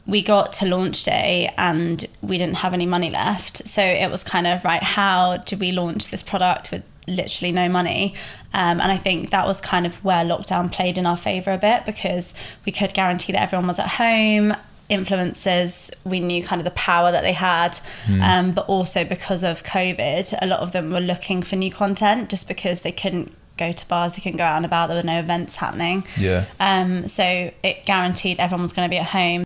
we got to launch day and we didn't have any money left. So it was kind of, right, how do we launch this product with literally no money? And I think that was kind of where lockdown played in our favour a bit, because we could guarantee that everyone was at home. Influencers, we knew kind of the power that they had, but also because of COVID, a lot of them were looking for new content just because they couldn't go to bars, they couldn't go out and about, there were no events happening. So it guaranteed everyone was going to be at home.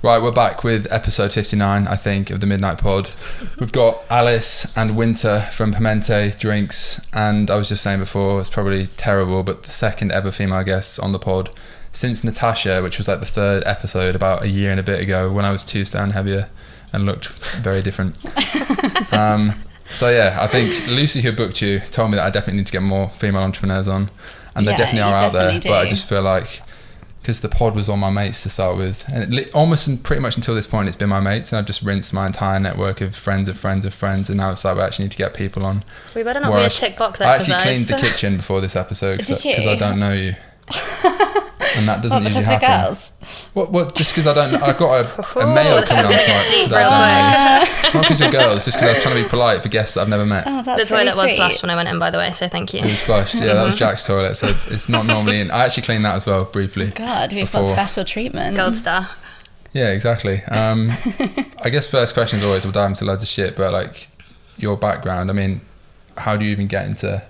Right, we're back with episode 59, I think, of the Midnight Pod. We've got Alice and Winter from Pimentae Drinks, and I was just saying before, it's probably terrible, but the second ever female guest on the pod since Natasha, which was like the third episode about a year and a bit ago, when I was 2 stone heavier and looked very different. So yeah, I think Lucy, who booked you, told me that I definitely need to get more female entrepreneurs on, and they definitely are out there, but I just feel like, because the pod was all my mates to start with, and pretty much until this point it's been my mates, and I've just rinsed my entire network of friends of friends of friends, and now it's like we actually need to get people on. We better not be a tick box I exercise. actually cleaned the kitchen before this episode because I don't know you. And that doesn't usually happen. Because we're girls? What? Just because I've got a male coming on tonight. Not because you're girls, just because I was trying to be polite for guests that I've never met. Oh, the toilet was flushed when I went in, by the way, so thank you. It was flushed, yeah, that was Jack's toilet, so it's not normally in. I actually cleaned that as well, briefly. God, we've got special treatment. Gold star. Yeah, exactly. I guess first question is always, we'll dive into loads of shit, but like, your background, I mean, how do you even get into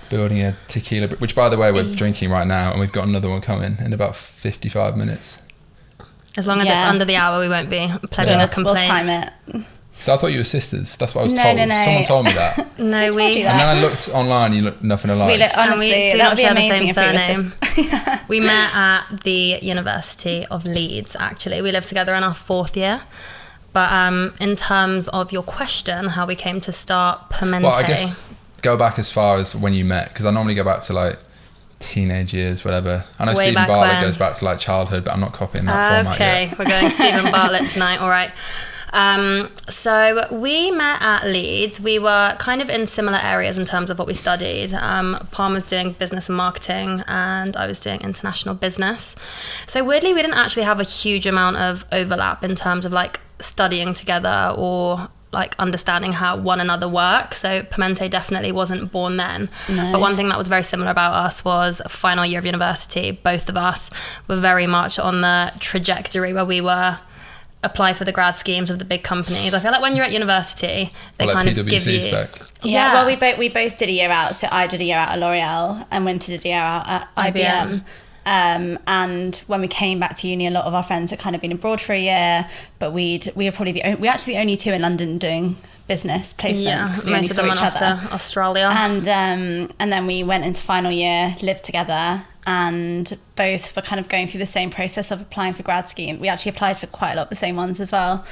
building a tequila, which by the way we're drinking right now, and we've got another one coming in about 55 minutes. As long as it's under the hour, we won't be plugging a complaint. We'll time it. So I thought you were sisters. That's what I was told. No. Someone told me that. No, we. And then I looked online. You look nothing alike. Honestly, we do that not would be share the amazing same if we were surname. We met at the University of Leeds. Actually, we lived together in our 4th year. But in terms of your question, how we came to start Pimentae. Well, I guess go back as far as when you met, because I normally go back to like teenage years, whatever. I know Stephen Bartlett goes back to like childhood, but I'm not copying that format yet. Okay, we're going Stephen Bartlett tonight, all right. So we met at Leeds. We were kind of in similar areas in terms of what we studied. Palm was doing business and marketing, and I was doing international business. So weirdly, we didn't actually have a huge amount of overlap in terms of like studying together or like understanding how one another work. So Pimentae definitely wasn't born then. No. But one thing that was very similar about us was final year of university. Both of us were very much on the trajectory where we were apply for the grad schemes of the big companies. I feel like when you're at university, they kind of give you... Yeah, well, we both did a year out. So I did a year out at L'Oreal and Winter did a year out at IBM. And when we came back to uni, a lot of our friends had kind of been abroad for a year, but we were probably we're actually the only 2 in London doing business placements, because we only saw each other. Australia. And then we went into final year, lived together, and both were kind of going through the same process of applying for grad scheme. We actually applied for quite a lot of the same ones as well.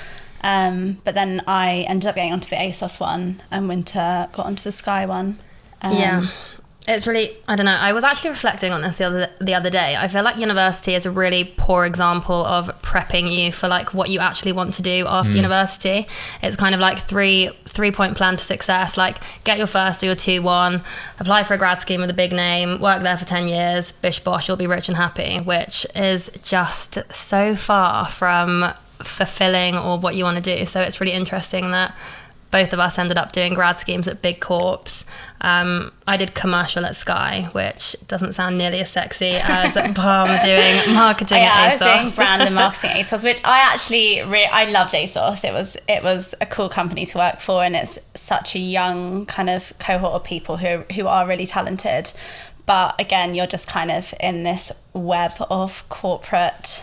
But then I ended up getting onto the ASOS one, and Winter got onto the Sky one. It's really, I don't know, I was actually reflecting on this the other day. I feel like university is a really poor example of prepping you for like what you actually want to do after university. It's kind of like three-point plan to success, like get your first or your 2-1, apply for a grad scheme with a big name, work there for 10 years, bish bosh, you'll be rich and happy, which is just so far from fulfilling or what you want to do. So it's really interesting that both of us ended up doing grad schemes at big corps. I did commercial at Sky, which doesn't sound nearly as sexy as Palm doing marketing at ASOS. I was doing brand and marketing at ASOS, which I actually I loved ASOS. It was a cool company to work for, and it's such a young kind of cohort of people who are really talented. But again, you're just kind of in this web of corporate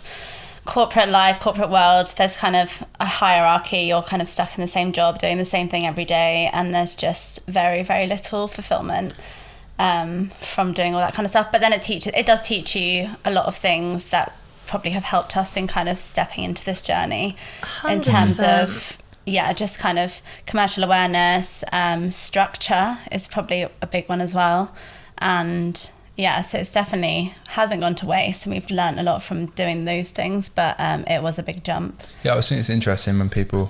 life, corporate world. There's kind of a hierarchy. You're kind of stuck in the same job, doing the same thing every day, and there's just very, very little fulfillment from doing all that kind of stuff. But then it does teach you a lot of things that probably have helped us in kind of stepping into this journey 100%. In terms of just kind of commercial awareness. Structure is probably a big one as well, and so it's definitely hasn't gone to waste, and we've learned a lot from doing those things, but it was a big jump. Yeah, I think it's interesting when people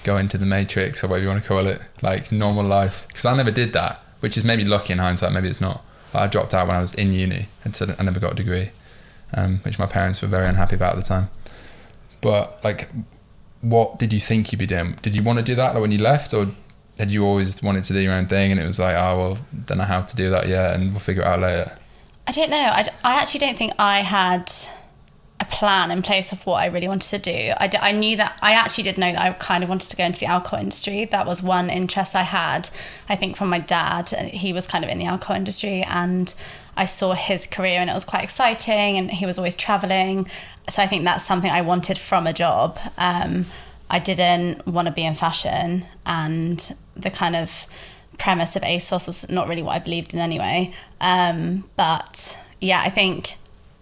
go into the matrix, or whatever you want to call it, like normal life, because I never did that, which is maybe lucky in hindsight, maybe it's not. I dropped out when I was in uni and said I never got a degree, which my parents were very unhappy about at the time. But like, what did you think you'd be doing? Did you want to do that like when you left, or had you always wanted to do your own thing and it was like, oh well, don't know how to do that yet and we'll figure it out later? I don't know. I actually don't think I had a plan in place of what I really wanted to do. I knew that, I actually did know that I kind of wanted to go into the alcohol industry. That was one interest I had, I think, from my dad. He was kind of in the alcohol industry and I saw his career and it was quite exciting and he was always traveling. So I think that's something I wanted from a job. I didn't want to be in fashion, and the kind of premise of ASOS was not really what I believed in anyway. But yeah, I think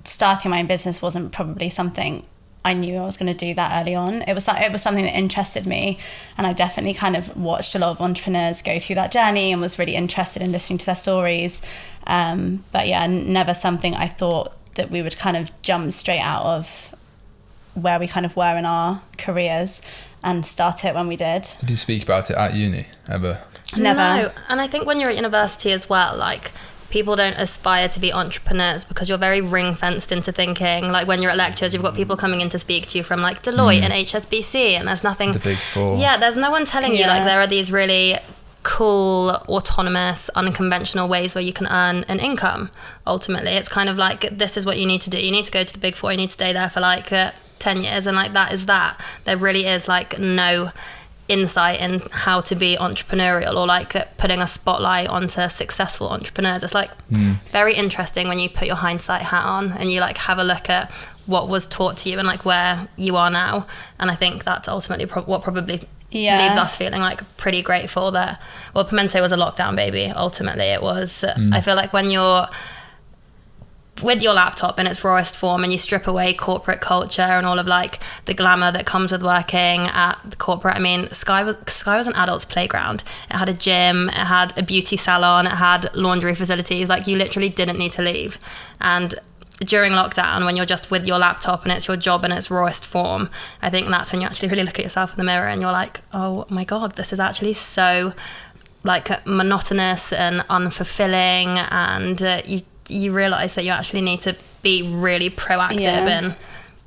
starting my own business wasn't probably something I knew I was going to do that early on. It was something that interested me, and I definitely kind of watched a lot of entrepreneurs go through that journey and was really interested in listening to their stories. But yeah, never something I thought that we would kind of jump straight out of where we kind of were in our careers and start it when we did. Did you speak about it at uni ever? Never. No, and I think when you're at university as well, like, people don't aspire to be entrepreneurs because you're very ring fenced into thinking, like when you're at lectures, you've got people coming in to speak to you from like Deloitte and HSBC, and there's nothing, the big four. Yeah, there's no one telling you like there are these really cool, autonomous, unconventional ways where you can earn an income. Ultimately, it's kind of like, this is what you need to do. You need to go to the big four, you need to stay there for like 10 years, and like that is that. There really is like no insight in how to be entrepreneurial, or like putting a spotlight onto successful entrepreneurs. It's like very interesting when you put your hindsight hat on and you like have a look at what was taught to you and like where you are now. And I think that's ultimately what probably leaves us feeling like pretty grateful that, well, Pimentae was a lockdown baby. Ultimately it was, I feel like when you're with your laptop in its rawest form and you strip away corporate culture and all of like the glamour that comes with working at the corporate, I mean, Sky was an adult's playground. It had a gym, it had a beauty salon, it had laundry facilities. Like, you literally didn't need to leave. And during lockdown, when you're just with your laptop and it's your job in its rawest form, I think that's when you actually really look at yourself in the mirror and you're like, oh my God, this is actually so like monotonous and unfulfilling. And you realize that you actually need to be really proactive in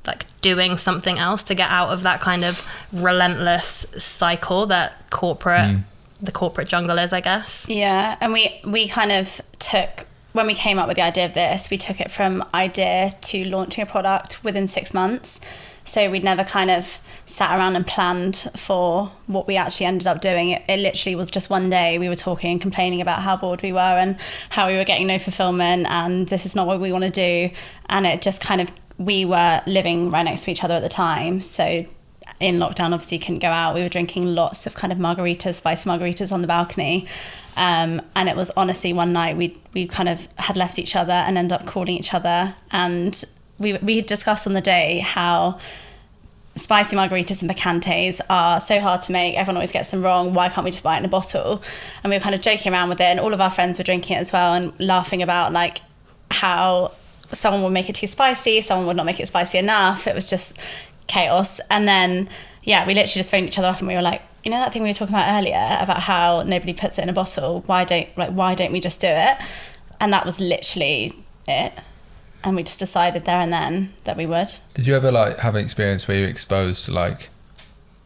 like doing something else to get out of that kind of relentless cycle that the corporate jungle is, I guess. Yeah, and we kind of took, when we came up with the idea of this, we took it from idea to launching a product within 6 months. So we'd never kind of sat around and planned for what we actually ended up doing. It literally was just one day we were talking and complaining about how bored we were and how we were getting no fulfillment and this is not what we want to do. And it just kind of, we were living right next to each other at the time. So in lockdown, obviously couldn't go out. We were drinking lots of kind of margaritas, spicy margaritas on the balcony. And it was honestly one night we kind of had left each other and ended up calling each other, and we discussed on the day how spicy margaritas and Pimentaes are so hard to make. Everyone always gets them wrong. Why can't we just buy it in a bottle? And we were kind of joking around with it, and all of our friends were drinking it as well and laughing about like how someone would make it too spicy, someone would not make it spicy enough. It was just chaos. And then we literally just phoned each other up and we were like, you know that thing we were talking about earlier about how nobody puts it in a bottle, why don't we just do it? And that was literally it. And we just decided there and then that we would. Did you ever like have an experience where you were exposed to like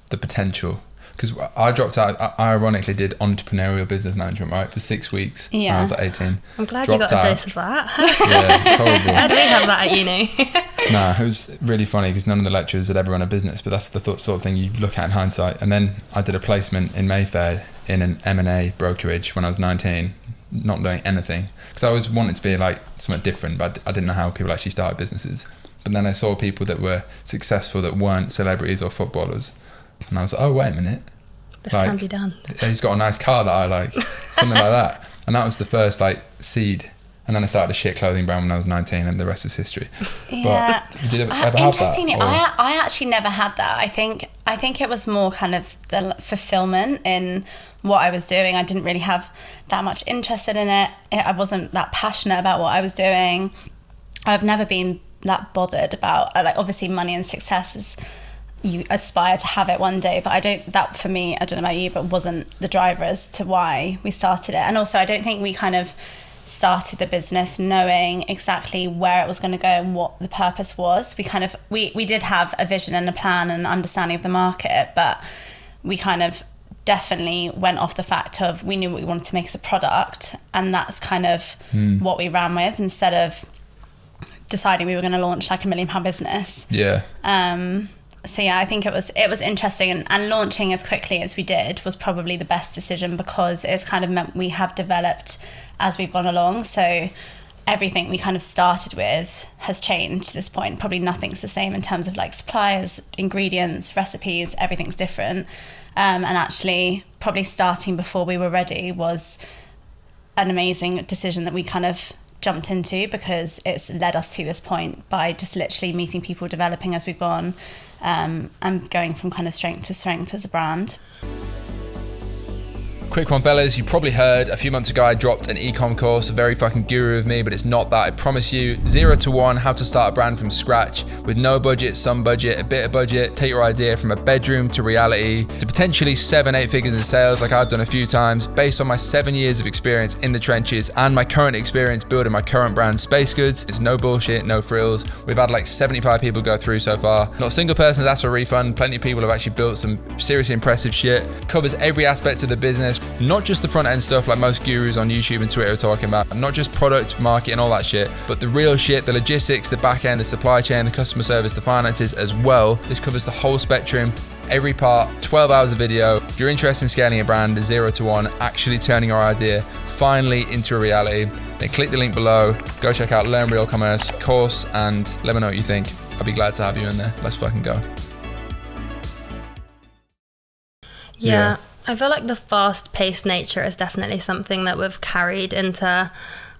the potential? Because I dropped out, I ironically did entrepreneurial business management, right, for 6 weeks when I was like 18. I'm glad you got a dose of that. Yeah, it's horrible. How do we have that at uni? Nah, it was really funny because none of the lecturers had ever run a business, but that's the sort of thing you look at in hindsight. And then I did a placement in Mayfair in an M&A brokerage when I was 19, not doing anything. Because I always wanted to be like something different, but I didn't know how people actually started businesses. But then I saw people that were successful that weren't celebrities or footballers. And I was like, oh, wait a minute. This can be done. He's got a nice car that I like, something like that. And that was the first like seed. And then I started a shit clothing brand when I was 19 and the rest is history. Yeah. But did you ever have that? Interestingly, I actually never had that. I think it was more kind of the fulfillment in what I was doing. I didn't really have that much interest in it. I wasn't that passionate about what I was doing. I've never been that bothered about, like, obviously money and success is, you aspire to have it one day, but that for me, I don't know about you, but wasn't the driver as to why we started it. And also I don't think we kind of started the business knowing exactly where it was going to go and what the purpose was. We did have a vision and a plan and understanding of the market, but we kind of definitely went off the fact of we knew what we wanted to make as a product, and that's kind of what we ran with, instead of deciding we were going to launch like £1 million business. So yeah, I think it was interesting, and launching as quickly as we did was probably the best decision, because it's kind of meant we have developed as we've gone along. So everything we kind of started with has changed to this point. Probably nothing's the same in terms of like suppliers, ingredients, recipes, everything's different. And actually probably starting before we were ready was an amazing decision that we kind of jumped into, because it's led us to this point by just literally meeting people, developing as we've gone, and going from kind of strength to strength as a brand. Quick one, fellas. You probably heard a few months ago I dropped an ecom course, a very fucking guru of me, but it's not that, I promise you. 0 to 1, how to start a brand from scratch with no budget, some budget, a bit of budget. Take your idea from a bedroom to reality, to potentially 7-8 figures in sales like I've done a few times, based on my 7 years of experience in the trenches and my current experience building my current brand, Space Goods. It's no bullshit, no frills. We've had like 75 people go through so far. Not a single person has asked for a refund. Plenty of people have actually built some seriously impressive shit. Covers every aspect of the business. Not just the front end stuff like most gurus on YouTube and Twitter are talking about, not just product, marketing, all that shit, but the real shit, the logistics, the back end, the supply chain, the customer service, the finances as well. This covers the whole spectrum, every part, 12 hours of video. If you're interested in scaling a brand 0 to 1, actually turning your idea finally into a reality, then click the link below, go check out Learn Real Commerce course, and let me know what you think. I'll be glad to have you in there. Let's fucking go. Yeah. I feel like the fast-paced nature is definitely something that we've carried into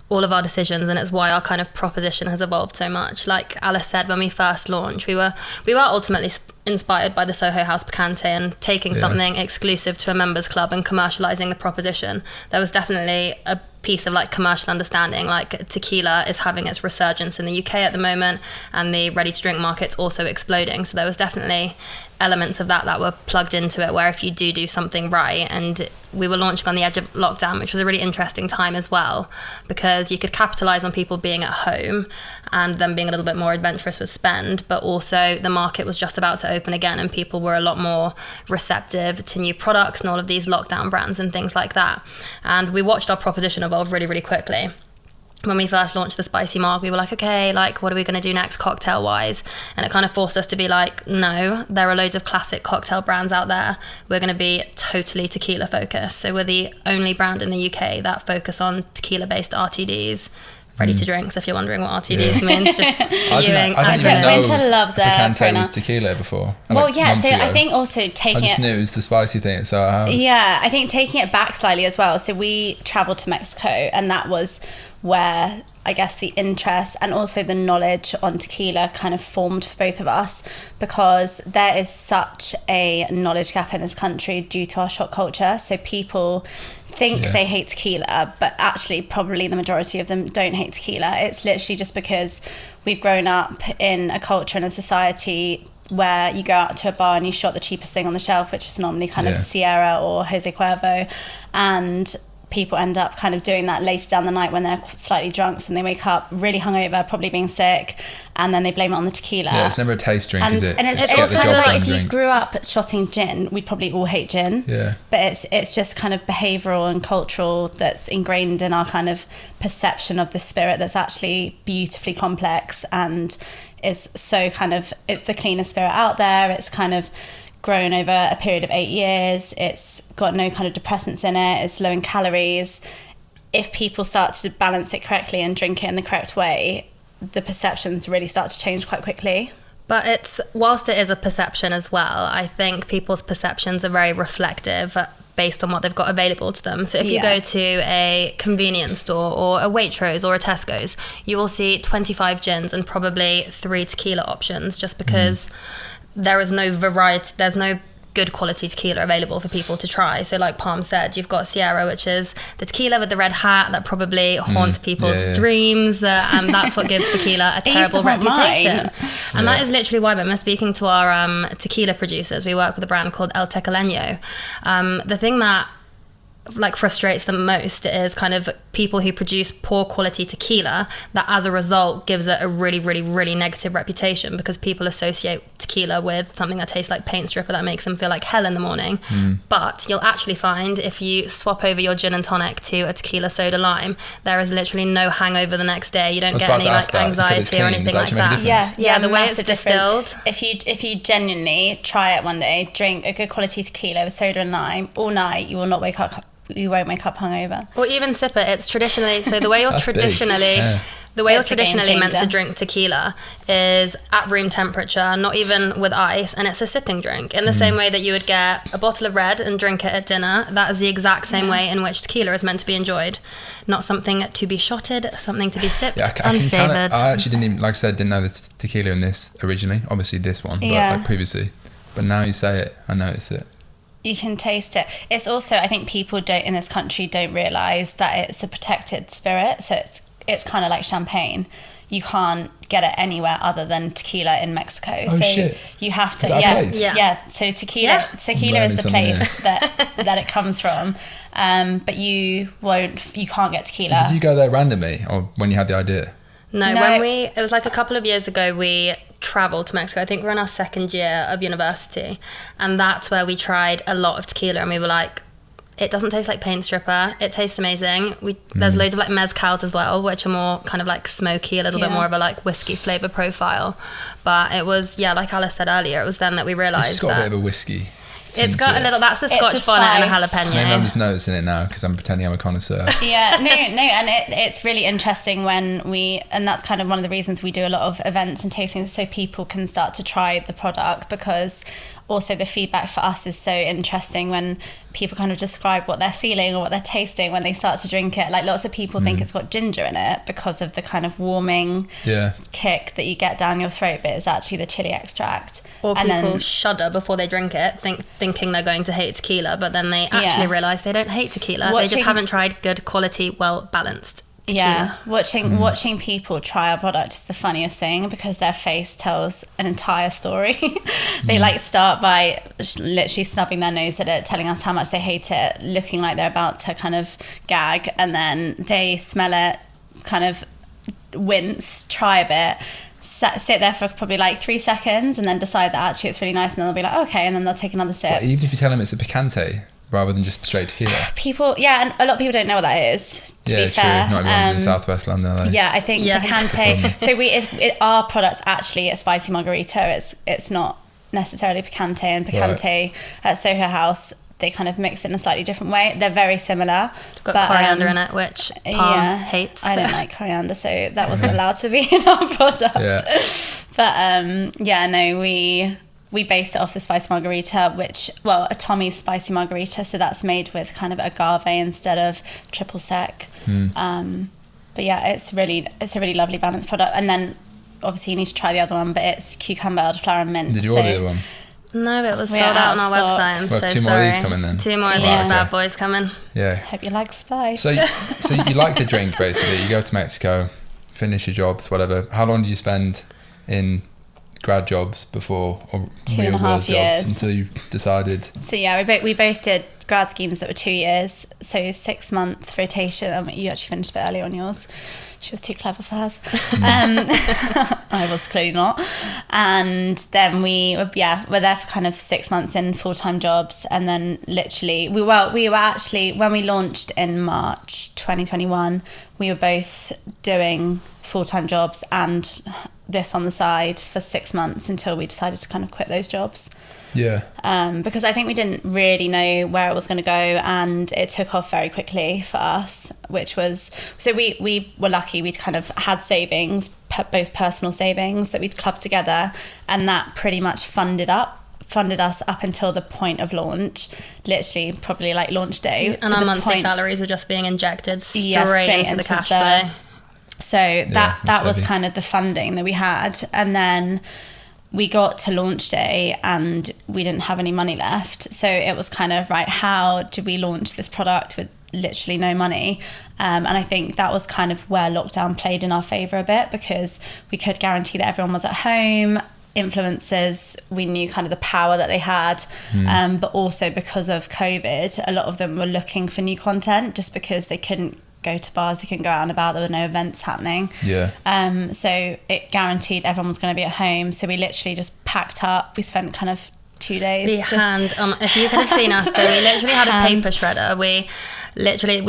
all of our decisions, and it's why our kind of proposition has evolved so much. Like Alice said, when we first launched, we were ultimately inspired by the Soho House Pimentae, and taking something exclusive to a members club and commercializing the proposition. There was definitely a piece of like commercial understanding. Like tequila is having its resurgence in the UK at the moment, and the ready to drink market's also exploding. So there was definitely elements of that were plugged into it, where if you do something right, and we were launching on the edge of lockdown, which was a really interesting time as well, because you could capitalize on people being at home and them being a little bit more adventurous with spend, but also the market was just about to open again, and people were a lot more receptive to new products and all of these lockdown brands and things like that. And we watched our proposition evolve really, really quickly. When we first launched the Spicy Marg, we were like, okay, like what are we going to do next cocktail wise? And it kind of forced us to be like, no, there are loads of classic cocktail brands out there. We're going to be totally tequila focused. So we're the only brand in the UK that focus on tequila based RTDs. Ready to drink, so if you're wondering what RTDs means, just viewing. I didn't even know Winter loves Pimentae was tequila before. Well, yeah, so I think also taking I just knew it was the spicy thing at Soho House. Yeah, I think taking it back slightly as well. So we travelled to Mexico, and that was where I guess the interest and also the knowledge on tequila kind of formed for both of us, because there is such a knowledge gap in this country due to our shot culture. So people think they hate tequila, but actually probably the majority of them don't hate tequila. It's literally just because we've grown up in a culture and a society where you go out to a bar and you shot the cheapest thing on the shelf, which is normally kind of Sierra or Jose Cuervo, and people end up kind of doing that later down the night when they're slightly drunk, and they wake up really hungover, probably being sick, and then they blame it on the tequila. Yeah, it's never a taste drink, is it? And it's kind of like if you grew up shotting gin, we'd probably all hate gin. Yeah. But it's just kind of behavioural and cultural that's ingrained in our kind of perception of the spirit that's actually beautifully complex, and is so kind of, it's the cleanest spirit out there. It's kind of grown over a period of 8 years. It's got no kind of depressants in it. It's low in calories. If people start to balance it correctly and drink it in the correct way, the perceptions really start to change quite quickly. But it's, whilst it is a perception as well, I think people's perceptions are very reflective based on what they've got available to them. So if you go to a convenience store or a Waitrose or a Tesco's, you will see 25 gins and probably 3 tequila options, just because there is no variety, there's no good quality tequila available for people to try. So like Palm said, you've got Sierra, which is the tequila with the red hat that probably haunts people's dreams, and that's what gives tequila a terrible reputation. And that is literally why, when we're speaking to our tequila producers, we work with a brand called El Tequileño. The thing that like frustrates them most is kind of people who produce poor quality tequila that as a result gives it a really, really, really negative reputation, because people associate tequila with something that tastes like paint stripper that makes them feel like hell in the morning. But you'll actually find if you swap over your gin and tonic to a tequila soda lime, there is literally no hangover the next day. You don't get any like anxiety or anything like that. Yeah, the way it's distilled. If you genuinely try it one day, drink a good quality tequila with soda and lime all night, you won't wake up hungover. Or even sip it. It's traditionally, so the way you're traditionally meant to drink tequila is at room temperature, not even with ice, and it's a sipping drink. In the same way that you would get a bottle of red and drink it at dinner, that is the exact same way in which tequila is meant to be enjoyed. Not something to be shotted, something to be sipped, unsavoured. I actually didn't even, like I said, didn't know there's tequila in this originally. Obviously this one, but like previously. But now you say it, I notice it. You can taste it. It's also, I think people in this country don't realise that it's a protected spirit. So it's kind of like champagne. You can't get it anywhere other than tequila in Mexico. Oh, shit. You have to, is that a place? So tequila is the place that it comes from. But you can't get tequila. So did you go there randomly, or when you had the idea? No, it was like a couple of years ago, we travelled to Mexico. I think we're in our second year of university, and that's where we tried a lot of tequila, and we were like, it doesn't taste like paint stripper, it tastes amazing. There's loads of like mezcals as well, which are more kind of like smoky, a little bit more of a like whiskey flavour profile. But it was, like Alice said earlier, it was then that we realised it's got a bit of a whiskey. It's got a little, that's the Scotch bonnet and a jalapeno. Maybe I'm just noticing it now because I'm pretending I'm a connoisseur. No, and it's really interesting and that's kind of one of the reasons we do a lot of events and tastings, so people can start to try the product, because also the feedback for us is so interesting when people kind of describe what they're feeling or what they're tasting when they start to drink it. Like lots of people think it's got ginger in it because of the kind of warming kick that you get down your throat, but it's actually the chili extract. Or people shudder before they drink it, thinking they're going to hate tequila, but then they actually realise they don't hate tequila. They just haven't tried good quality, well-balanced tequila. Watching people try our product is the funniest thing, because their face tells an entire story. They like start by literally snubbing their nose at it, telling us how much they hate it, looking like they're about to kind of gag, and then they smell it, kind of wince, try a bit, sit there for probably like 3 seconds, and then decide that actually it's really nice, and then they'll be like, okay, and then they'll take another sip. Well, even if you tell them it's a Pimentae rather than just straight tequila. And a lot of people don't know what that is, to be fair. Not everyone's in Southwest London, are they? I think Pimentae. So our product's actually a spicy margarita. It's not necessarily Pimentae, and Pimentae at Soho House, they kind of mix it in a slightly different way. They're very similar. It's got coriander in it, which Palm hates. I don't like coriander, so that wasn't allowed to be in our product. But we based it off the spicy margarita, a Tommy's spicy margarita, so that's made with kind of agave instead of triple sec. But it's a really lovely balanced product. And then obviously you need to try the other one, but it's cucumber, elderflower and mint. Did you order the other one? No, it was sold out on our website. I'm so sorry. 2 more of these coming then. 2 more of these bad boys coming. Yeah. Hope you like spice. So you like the drink, basically. You go to Mexico, finish your jobs, whatever. How long do you spend in grad jobs before, or 2.5 years until you decided? So we both did grad schemes that were 2 years, so 6-month rotation. You actually finished a bit early on yours. She was too clever for hers. I was clearly not. And then we were there for kind of 6 months in full-time jobs, and then literally we were actually, when we launched in March 2021, we were both doing full-time jobs and this on the side for 6 months until we decided to kind of quit those jobs. Because I think we didn't really know where it was going to go, and it took off very quickly for us, which was, so we were lucky. We'd kind of had savings, both personal savings that we'd clubbed together, and that pretty much funded us up until the point of launch, literally probably like launch day. And our monthly salaries were just being injected straight into the cash flow. So that was kind of the funding that we had. And then we got to launch day and we didn't have any money left. So it was kind of, right, how do we launch this product with literally no money? And I think that was kind of where lockdown played in our favour a bit, because we could guarantee that everyone was at home. Influencers, we knew kind of the power that they had, but also because of COVID, a lot of them were looking for new content just because they couldn't go to bars, they couldn't go out and about, there were no events happening. Yeah. So it guaranteed everyone was going to be at home. So we literally just packed up. We spent kind of 2 days. If you could have seen us, so we literally had a paper shredder. We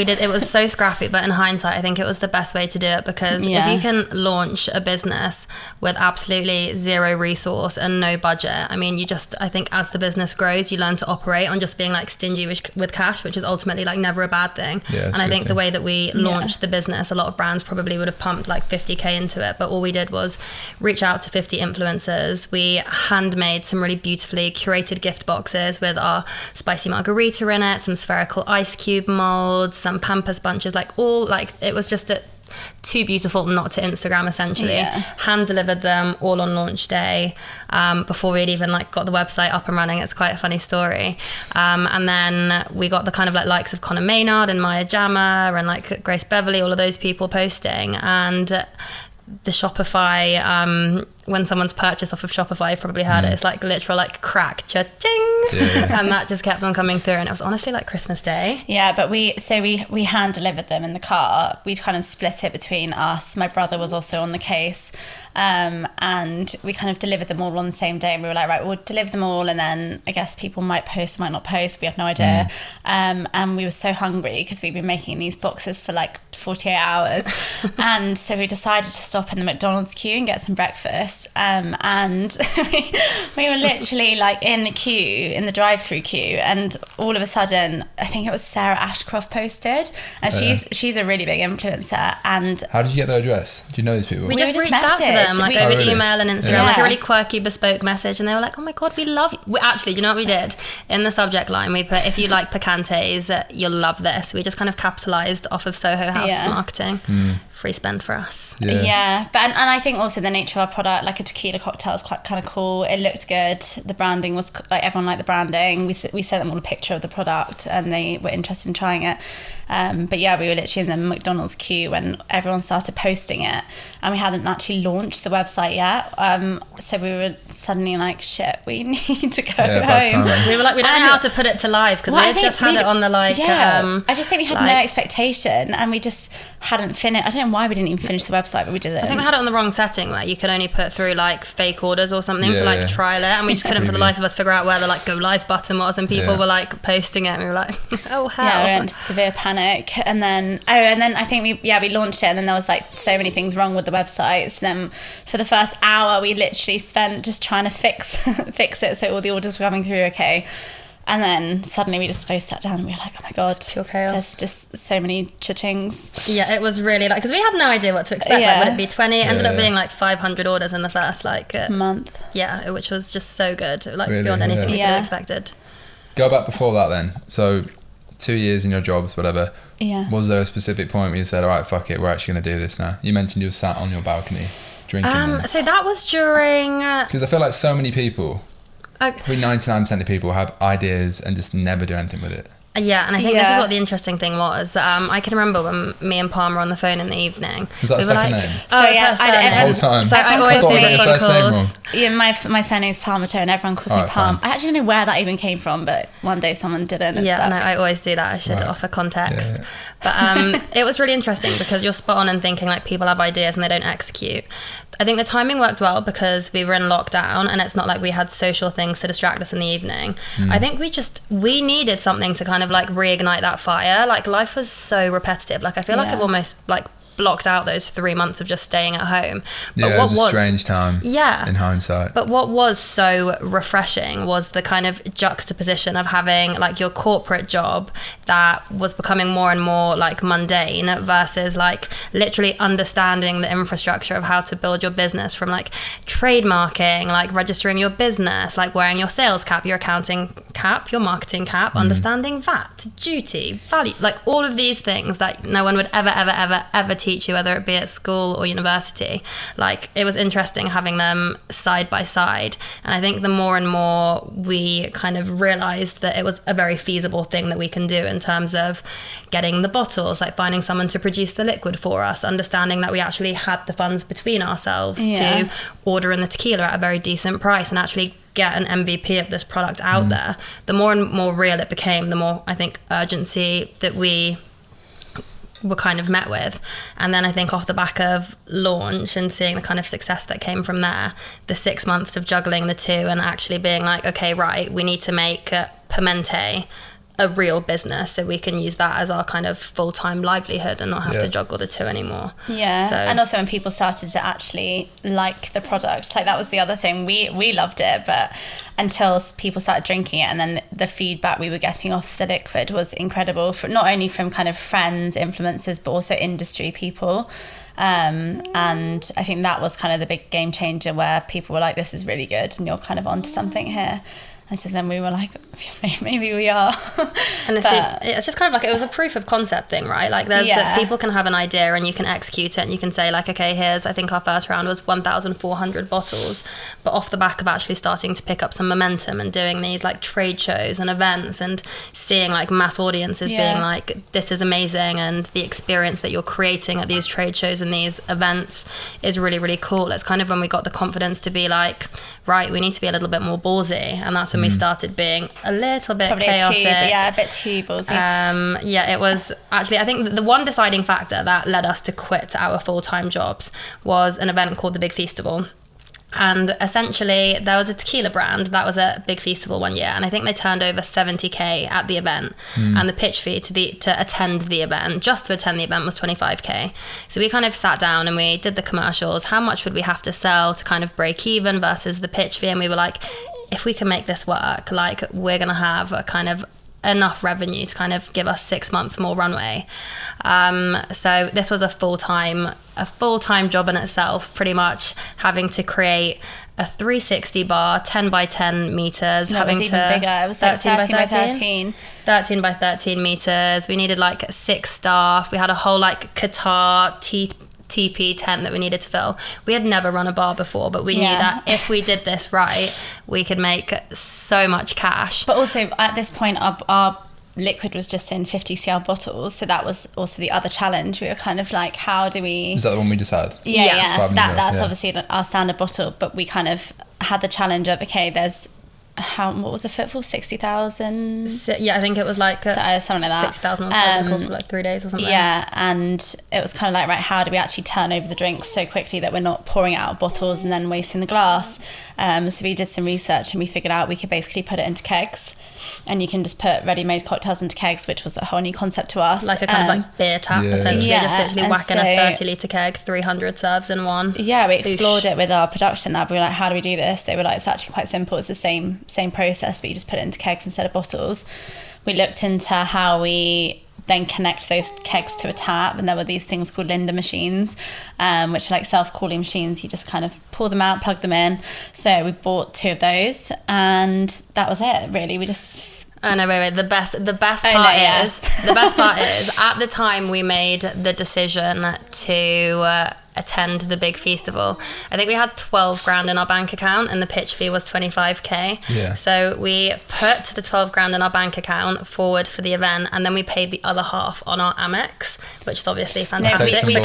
did, it was so scrappy, but in hindsight I think it was the best way to do it, because if you can launch a business with absolutely zero resource and no budget, I mean, I think as the business grows, you learn to operate on just being like stingy with cash, which is ultimately like never a bad thing. And I think the way that we launched the business, a lot of brands probably would have pumped like 50k into it, but all we did was reach out to 50 influencers. We handmade some really beautifully curated gift boxes with our spicy margarita in it, some spherical ice cube molds, some pampas bunches, it was just too beautiful not to Instagram, essentially. Hand delivered them all on launch day, before we'd even like got the website up and running. It's quite a funny story. And then we got the kind of like likes of Conor Maynard and Maya Jama and like Grace Beverly, all of those people posting, and the Shopify, when someone's purchased off of Shopify, you've probably heard it, it's like literal like crack cha-ching, and that just kept on coming through, and it was honestly like Christmas Day. But we hand delivered them in the car. We'd kind of split it between us. My brother was also on the case, and we kind of delivered them all on the same day, and we were like, right, we'll deliver them all, and then I guess people might post, might not post, we had no idea. And we were so hungry because we'd been making these boxes for like 48 hours and so we decided to stop in the McDonald's queue and get some breakfast, and we were literally like in the drive-through queue, and all of a sudden I think it was Sarah Ashcroft posted, and she's a really big influencer. And how did you get their address? Do you know these people? We just reached out to them like over email and Instagram, like a really quirky bespoke message, and they were like, oh my god, actually, do you know what we did? In the subject line we put, if you like picantes, you'll love this. We just kind of capitalized off of Soho House marketing. Free spend for us. But and I think also the nature of our product, like a tequila cocktail, is quite kind of cool. It looked good. The branding was like, everyone liked the branding. We sent them all a picture of the product and they were interested in trying it. But we were literally in the McDonald's queue when everyone started posting it, and we hadn't actually launched the website yet. So we were suddenly like, shit, we need to go home. We were like, we don't know how to put it to life, because we had just had it on the like. I just think we had no expectation, and we just hadn't finished. I don't know why we didn't even finish the website, but we did it. I think we had it on the wrong setting, where you could only put through like fake orders or something to like trial it, and we just couldn't for the life of us figure out where the like go live button was, and people were like posting it, and we were like, oh hell. We were in severe panic, and then I think we launched it, and then there was like so many things wrong with the website. So then for the first hour we literally spent just trying to fix it so all the orders were coming through okay. And then suddenly we just both sat down and we were like, oh my god, there's just so many cha-chings. It was really like, because we had no idea what to expect. Like, would it be 20? It ended up being like 500 orders in the first like month. Which was just so good, like really, beyond anything we could have expected. Go back before that then. So 2 years in your jobs, whatever. Was there a specific point where you said, all right, fuck it, we're actually going to do this now? You mentioned you were sat on your balcony drinking. So that was during... Because I feel like so many people... Probably 99% of people have ideas and just never do anything with it. Yeah, and I think this is what the interesting thing was. I can remember when me and Palm were on the phone in the evening. Was that a second name? Oh, yeah. The whole time. So I always do this on calls. Yeah, my surname's Palmato and everyone calls me Palm. I actually don't know where that even came from, but one day someone did it and it stuck. No, I always do that. I should offer context. But it was really interesting because you're spot on in thinking like people have ideas and they don't execute. I think the timing worked well because we were in lockdown and it's not like we had social things to distract us in the evening. I think we needed something to kind of like reignite that fire. Like life was so repetitive. Like I feel like I've almost like blocked out those 3 months of just staying at home. But it was a strange time in hindsight. But what was so refreshing was the kind of juxtaposition of having like your corporate job that was becoming more and more like mundane versus like literally understanding the infrastructure of how to build your business, from like trademarking, like registering your business, like wearing your sales cap, your accounting cap, your marketing cap, understanding VAT, duty, value, like all of these things that no one would ever teach you, whether it be at school or university. Like it was interesting having them side by side, and I think the more and more we kind of realized that it was a very feasible thing that we can do in terms of getting the bottles, like finding someone to produce the liquid for us, understanding that we actually had the funds between ourselves to order in the tequila at a very decent price and actually get an MVP of this product out there. The more and more real it became, the more I think urgency that we were kind of met with. And then I think off the back of launch and seeing the kind of success that came from there, the 6 months of juggling the two and actually being like, okay, right, we need to make Pimentae a real business so we can use that as our kind of full-time livelihood and not have to juggle the two anymore. Yeah. So, and also when people started to actually like the product, like that was the other thing, we loved it, but until people started drinking it, and then the feedback we were getting off the liquid was incredible, for not only from kind of friends, influencers, but also industry people. And I think that was kind of the big game changer, where people were like, this is really good and you're kind of onto something here. And so then we were like, maybe we are. And it's just kind of like, it was a proof of concept thing, right? Like there's people can have an idea and you can execute it, and you can say like, okay, here's, I think our first round was 1,400 bottles. But off the back of actually starting to pick up some momentum and doing these like trade shows and events and seeing like mass audiences being like, this is amazing, and the experience that you're creating at these trade shows and these events is really, really cool. It's kind of when we got the confidence to be like, right, we need to be a little bit more ballsy. And that's when we started being a little bit chaotic. A bit too ballsy. It was actually, I think the one deciding factor that led us to quit our full-time jobs was an event called the Big Feastival. And essentially there was a tequila brand that was at Big Feastival one year, and I think they turned over 70k at the event, and the pitch fee to attend the event, just to attend the event, was 25k. So we kind of sat down and we did the commercials, how much would we have to sell to kind of break even versus the pitch fee, and we were like, if we can make this work, like we're gonna have a kind of enough revenue to kind of give us 6 months more runway. So this was a full-time job in itself, pretty much having to create a 360 bar, 10 by 10 meters. No, having it was even bigger. It was like 13 by 13. 13 by 13 meters. We needed like 6 staff. We had a whole like Qatar TP tent that we needed to fill. We had never run a bar before, but we knew that if we did this right, we could make so much cash. But also at this point, our liquid was just in 50 cl bottles, so that was also the other challenge. We were kind of like, how do we... Is that the one we just had? Yeah. So that's obviously our standard bottle, but we kind of had the challenge of, okay, there's what was the footfall? 60,000? Yeah, I think it was like something like that. 6,000 over the course of like 3 days or something. Yeah, and it was kind of like, right, how do we actually turn over the drinks so quickly that we're not pouring it out of bottles and then wasting the glass? So we did some research and we figured out we could basically put it into kegs, and you can just put ready-made cocktails into kegs, which was a whole new concept to us. Like a kind of like beer tap, essentially. Just literally whacking a 30-litre keg, 300 serves in one. Yeah, we explored it with our production lab. We were like, how do we do this? They were like, it's actually quite simple. It's the same process, but you just put it into kegs instead of bottles. We looked into how we then connect those kegs to a tap, and there were these things called Linda machines, which are like self-cooling machines. You just kind of pull them out, plug them in. So we bought 2 of those, and that was it, really. We just... Oh no, wait. The best part is at the time we made the decision to attend the Big Feastival, I think we had 12 grand in our bank account, and the pitch fee was 25k. Yeah. So we put the 12 grand in our bank account forward for the event, and then we paid the other half on our Amex, which is obviously fantastic. We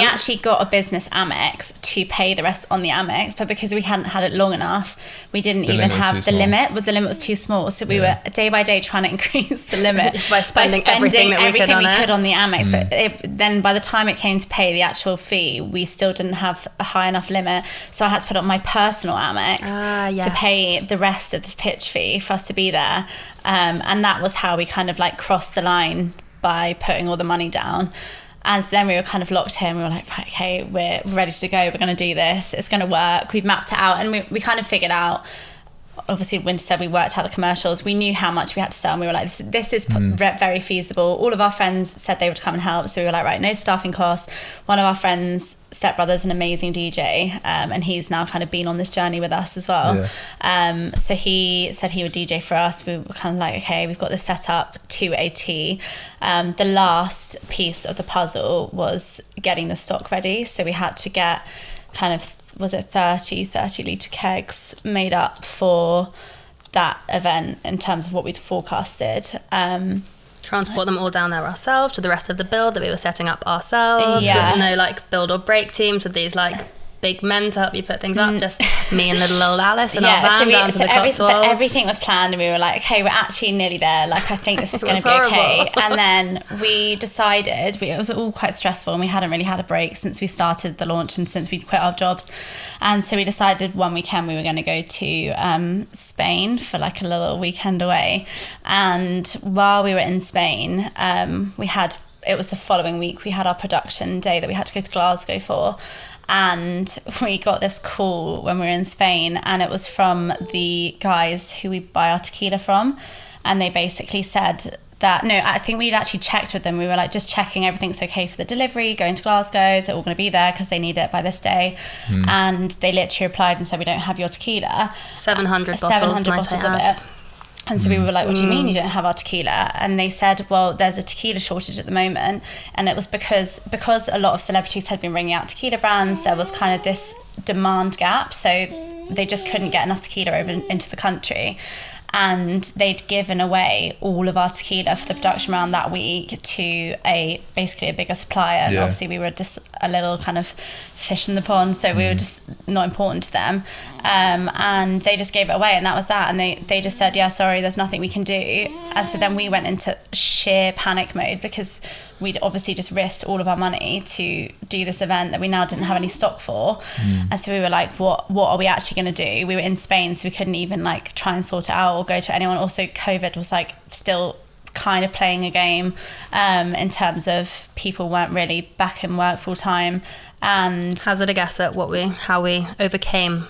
actually got a business Amex to pay the rest on the Amex, but because we hadn't had it long enough, we didn't even have the limit. The limit was too small, so we were day by day trying to increase the limit by spending everything we could on the Amex. But then by the time it came to pay the actual fee, we still didn't have a high enough limit, so I had to put on my personal Amex to pay the rest of the pitch fee for us to be there, and that was how we kind of like crossed the line, by putting all the money down. And so then we were kind of locked in. We were like, right, okay, we're ready to go, we're going to do this, it's going to work. We've mapped it out, and we kind of figured out, obviously Winter said we worked out the commercials, we knew how much we had to sell, and we were like, this is very feasible. All of our friends said they would come and help, so we were like, right, no staffing costs. One of our friends' stepbrother's an amazing DJ, and he's now kind of been on this journey with us as well. So he said he would DJ for us. We were kind of like, okay, we've got this set up to a T. The last piece of the puzzle was getting the stock ready, so we had to get kind of, was it 30 litre kegs made up for that event in terms of what we'd forecasted. Transport them all down there ourselves to the rest of the build that we were setting up ourselves. No like build or break teams with these like big men to help you put things up? Just me and little old Alice and our van down to the Cotswolds? Everything was planned, and we were like, okay, we're actually nearly there. Like, I think this is going to be okay. And then we decided, it was all quite stressful, and we hadn't really had a break since we started the launch and since we'd quit our jobs. And so we decided one weekend we were going to go to Spain for like a little weekend away. And while we were in Spain, it was the following week, we had our production day that we had to go to Glasgow for. And we got this call when we were in Spain, and it was from the guys who we buy our tequila from. And they basically said that, no, I think we'd actually checked with them. We were like just checking everything's okay for the delivery, going to Glasgow, is it all going to be there? Because they need it by this day. And they literally replied and said, we don't have your tequila. 700 bottles of it. And so we were like, what do you mean you don't have our tequila? And they said, well, there's a tequila shortage at the moment. And it was because a lot of celebrities had been bringing out tequila brands, there was kind of this demand gap. So they just couldn't get enough tequila over into the country. And they'd given away all of our tequila for the production round that week to basically a bigger supplier. And obviously we were just a little kind of fish in the pond, so we were just not important to them. And they just gave it away, and that was that. And they just said, yeah, sorry, there's nothing we can do. And so then we went into sheer panic mode, because we'd obviously just risked all of our money to do this event that we now didn't have any stock for. And so we were like, what are we actually going to do? We were in Spain, so we couldn't even like try and sort it out or go to anyone. Also, COVID was like still kind of playing a game in terms of people weren't really back in work full time. And hazard a guess at how we overcame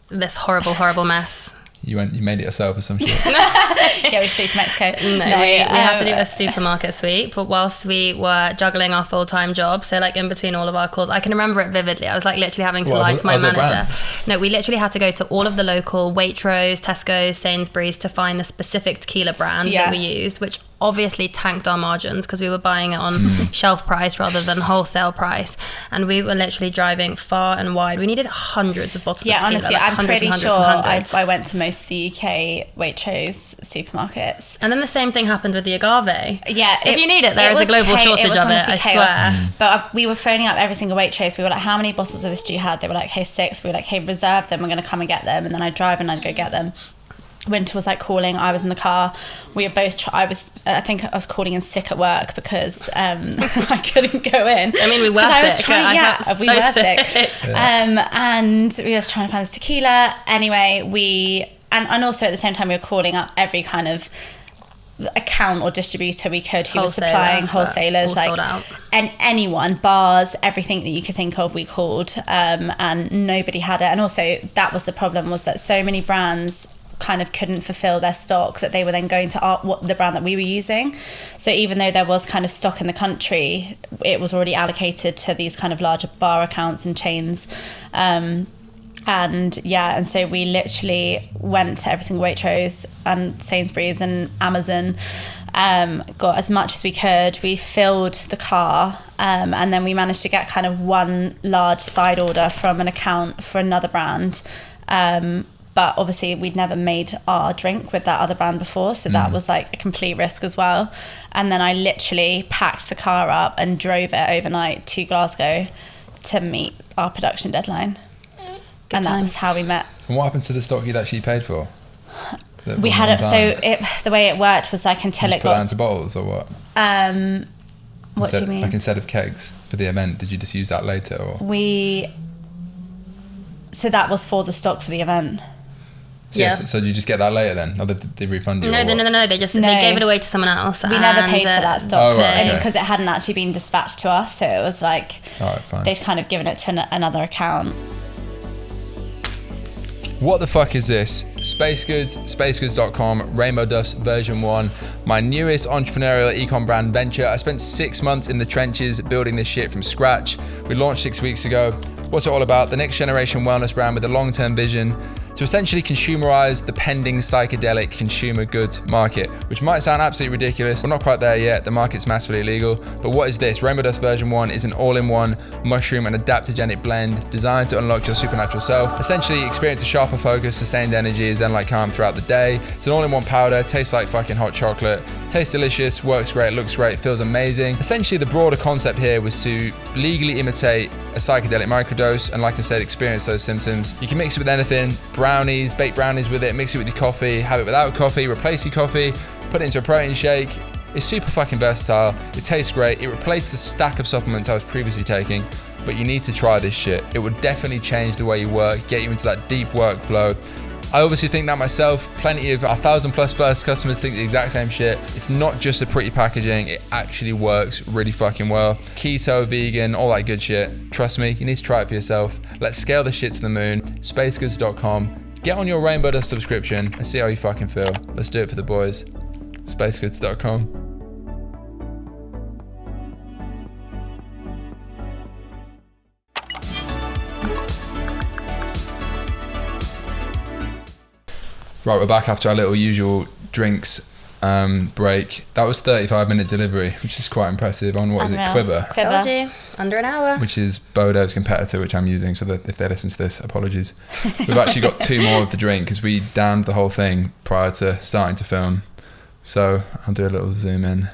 this horrible mess. You made it yourself or some shit. Yeah, we flew to Mexico. We had to do a supermarket sweep, but whilst we were juggling our full-time job, so like in between all of our calls, I can remember it vividly. I was like literally having to lie to my manager. Brands? No, we literally had to go to all of the local Waitrose, Tesco's, Sainsbury's to find the specific tequila brand that we used, which obviously tanked our margins because we were buying it on shelf price rather than wholesale price, and we were literally driving far and wide. We needed hundreds of bottles of tequila. Honestly, like I'm pretty sure I went to most of the UK Waitrose supermarkets. And then the same thing happened with the agave. Yeah, if you need it, there is a global shortage of it, I swear. But we were phoning up every single Waitrose. We were like, how many bottles of this do you have? They were like, hey, 6. We were like, hey, reserve them, we're going to come and get them. And then I'd drive and I'd go get them. Winter was like calling, I was in the car, we were both I think I was calling in sick at work because I couldn't go in. I mean, we were sick. We were sick. And we were trying to find this tequila. Anyway, and also at the same time we were calling up every kind of account or distributor we could who was supplying, wholesalers, like, and anyone, bars, everything that you could think of we called, and nobody had it. And also that was the problem, was that so many brands kind of couldn't fulfill their stock that they were then going to the brand that we were using. So even though there was kind of stock in the country, it was already allocated to these kind of larger bar accounts and chains. And so we literally went to every single Waitrose and Sainsbury's and Amazon, got as much as we could. We filled the car, and then we managed to get kind of one large side order from an account for another brand. But obviously we'd never made our drink with that other brand before, so that was like a complete risk as well. And then I literally packed the car up and drove it overnight to Glasgow to meet our production deadline. That was how we met. And what happened to the stock you'd actually paid for? We had it, so the way it worked was like until it got... put that into bottles or what? What do you mean? Like instead of kegs for the event, did you just use that later? Or? So that was for the stock for the event. So did you just get that later then? Or did they refund you? No. They gave it away to someone else. We never paid for that stock because it hadn't actually been dispatched to us. So it was like they'd kind of given it to another account. What the fuck is this? Space Goods, spacegoods.com, Rainbow Dust version 1, my newest entrepreneurial ecom brand venture. I spent 6 months in the trenches building this shit from scratch. We launched 6 weeks ago. What's it all about? The next generation wellness brand with a long-term vision to essentially consumerize the pending psychedelic consumer goods market, which might sound absolutely ridiculous. We're not quite there yet. The market's massively illegal. But what is this? Rainbow Dust version 1 is an all-in-one mushroom and adaptogenic blend designed to unlock your supernatural self. Essentially, experience a sharper focus, sustained energy, zen-like calm throughout the day. It's an all-in-one powder, tastes like fucking hot chocolate, tastes delicious, works great, looks great, feels amazing. Essentially, the broader concept here was to legally imitate a psychedelic microdose, and like I said, experience those symptoms. You can mix it with anything, brownies, bake brownies with it, mix it with your coffee, have it without coffee, replace your coffee, put it into a protein shake. It's super fucking versatile, it tastes great, it replaced the stack of supplements I was previously taking, but you need to try this shit. It would definitely change the way you work, get you into that deep workflow. I obviously think that myself. Plenty of 1,000+ first customers think the exact same shit. It's not just a pretty packaging, it actually works really fucking well. Keto, vegan, all that good shit. Trust me, you need to try it for yourself. Let's scale this shit to the moon. Spacegoods.com. Get on your Rainbow Dust subscription and see how you fucking feel. Let's do it for the boys. Spacegoods.com. Right, we're back after our little usual drinks break. That was 35-minute delivery, which is quite impressive on, what is it, Quiver? Told you, under an hour. Which is Bodo's competitor, which I'm using, so that if they listen to this, apologies. We've actually got 2 more of the drink because we downed the whole thing prior to starting to film. So I'll do a little zoom in.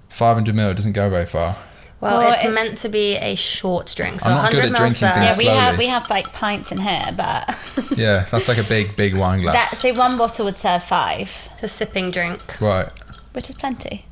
500ml doesn't go very far. Well, it's meant to be a short drink, so I'm not good at drinking things slowly. Yeah, we have like pints in here, but yeah, that's like a big wine glass. So 1 bottle would serve 5. It's a sipping drink. Right. Which is plenty.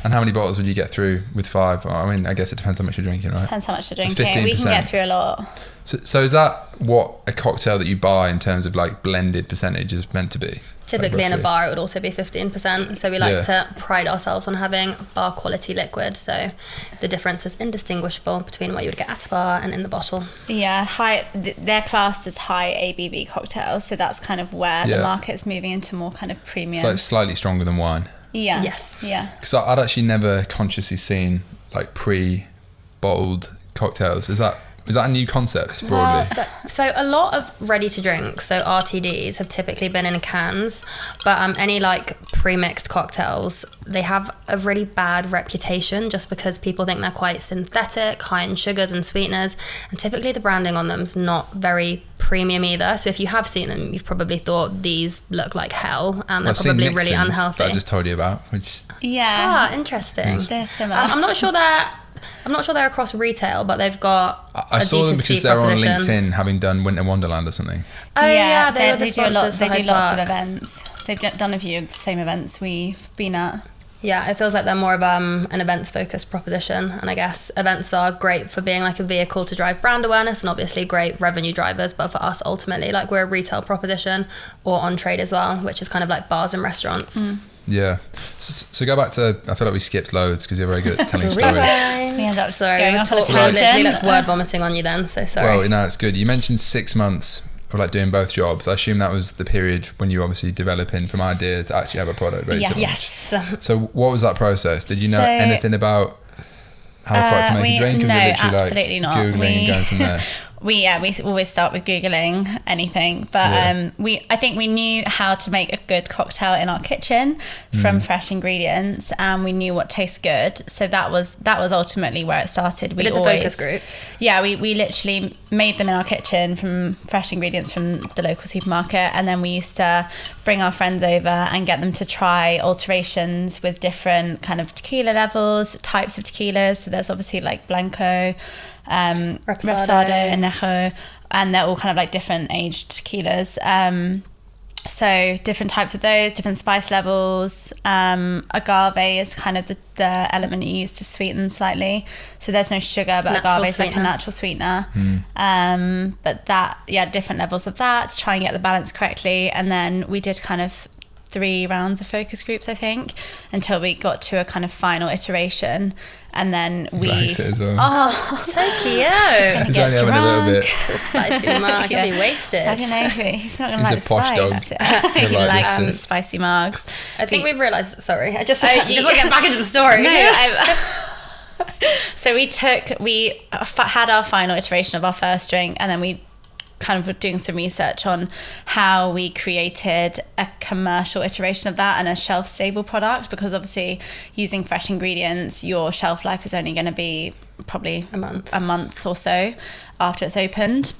And how many bottles would you get through with 5? Well, I mean, I guess it depends how much you're drinking, right? Depends how much you're So drinking. We can get through a lot. So is that what a cocktail that you buy in terms of like blended percentage is meant to be? Typically in a bar it would also be 15%, so we like to pride ourselves on having bar quality liquid, so the difference is indistinguishable between what you would get at a bar and in the bottle. Yeah, they're classed as high ABV cocktails, so that's kind of where the market's moving into more kind of premium. So it's slightly stronger than wine. Yeah. Yes. Yeah. Because I'd actually never consciously seen like pre-bottled cocktails. Is that a new concept broadly? So a lot of ready to drink, so RTDs, have typically been in cans, but any like pre-mixed cocktails, they have a really bad reputation just because people think they're quite synthetic, high in sugars and sweeteners, and typically the branding on them's not very premium either. So if you have seen them, you've probably thought these look like hell, and they're probably really unhealthy. That I just told you about, which interesting. They're similar. I'm not sure they're across retail, but they've got I saw them because they're on LinkedIn, having done Winter Wonderland or something. Oh yeah, they do a lot. They do lots of events. They've done a few of the same events we've been at. Yeah, it feels like they're more of an events-focused proposition, and I guess events are great for being like a vehicle to drive brand awareness and obviously great revenue drivers, but for us ultimately, like, we're a retail proposition or on trade as well, which is kind of like bars and restaurants. Yeah. So go back to, I feel like we skipped loads because you're very good at telling stories. We ended up going off on a literally tangent. like word vomiting on you then, so sorry. Well, no, it's good. You mentioned 6 months of like doing both jobs. I assume that was the period when you were obviously developing from idea to actually have a product ready to launch. Yes. So what was that process? Did you know anything about how far to make a drink? No, like absolutely not. Googling and going from there? We always start with Googling anything, but I think we knew how to make a good cocktail in our kitchen from fresh ingredients, and we knew what tastes good. So that was ultimately where it started. We did the focus groups. Yeah, we literally made them in our kitchen from fresh ingredients from the local supermarket, and then we used to bring our friends over and get them to try alterations with different kind of tequila levels, types of tequilas. So there's obviously like Blanco, Reposado, Anejo, and they're all kind of like different aged tequilas. So different types of those, different spice levels. Agave is kind of the element you use to sweeten them slightly. So there's no sugar, but agave is like a natural sweetener. But different levels of that to try and get the balance correctly. And then we did kind of 3 rounds of focus groups, I think, until we got to a kind of final iteration. And then we likes it as well. Oh, so cute. He's only having a little bit. It's a spicy marg. He'll be wasted. I don't know. He's not going to like the spice. Dog. He likes the spicy margs. I think we've realised. Sorry, I just want to get back into the story. So we had our final iteration of our first drink, and then we kind of doing some research on how we created a commercial iteration of that and a shelf stable product, because obviously using fresh ingredients, your shelf life is only going to be probably a month or so after it's opened.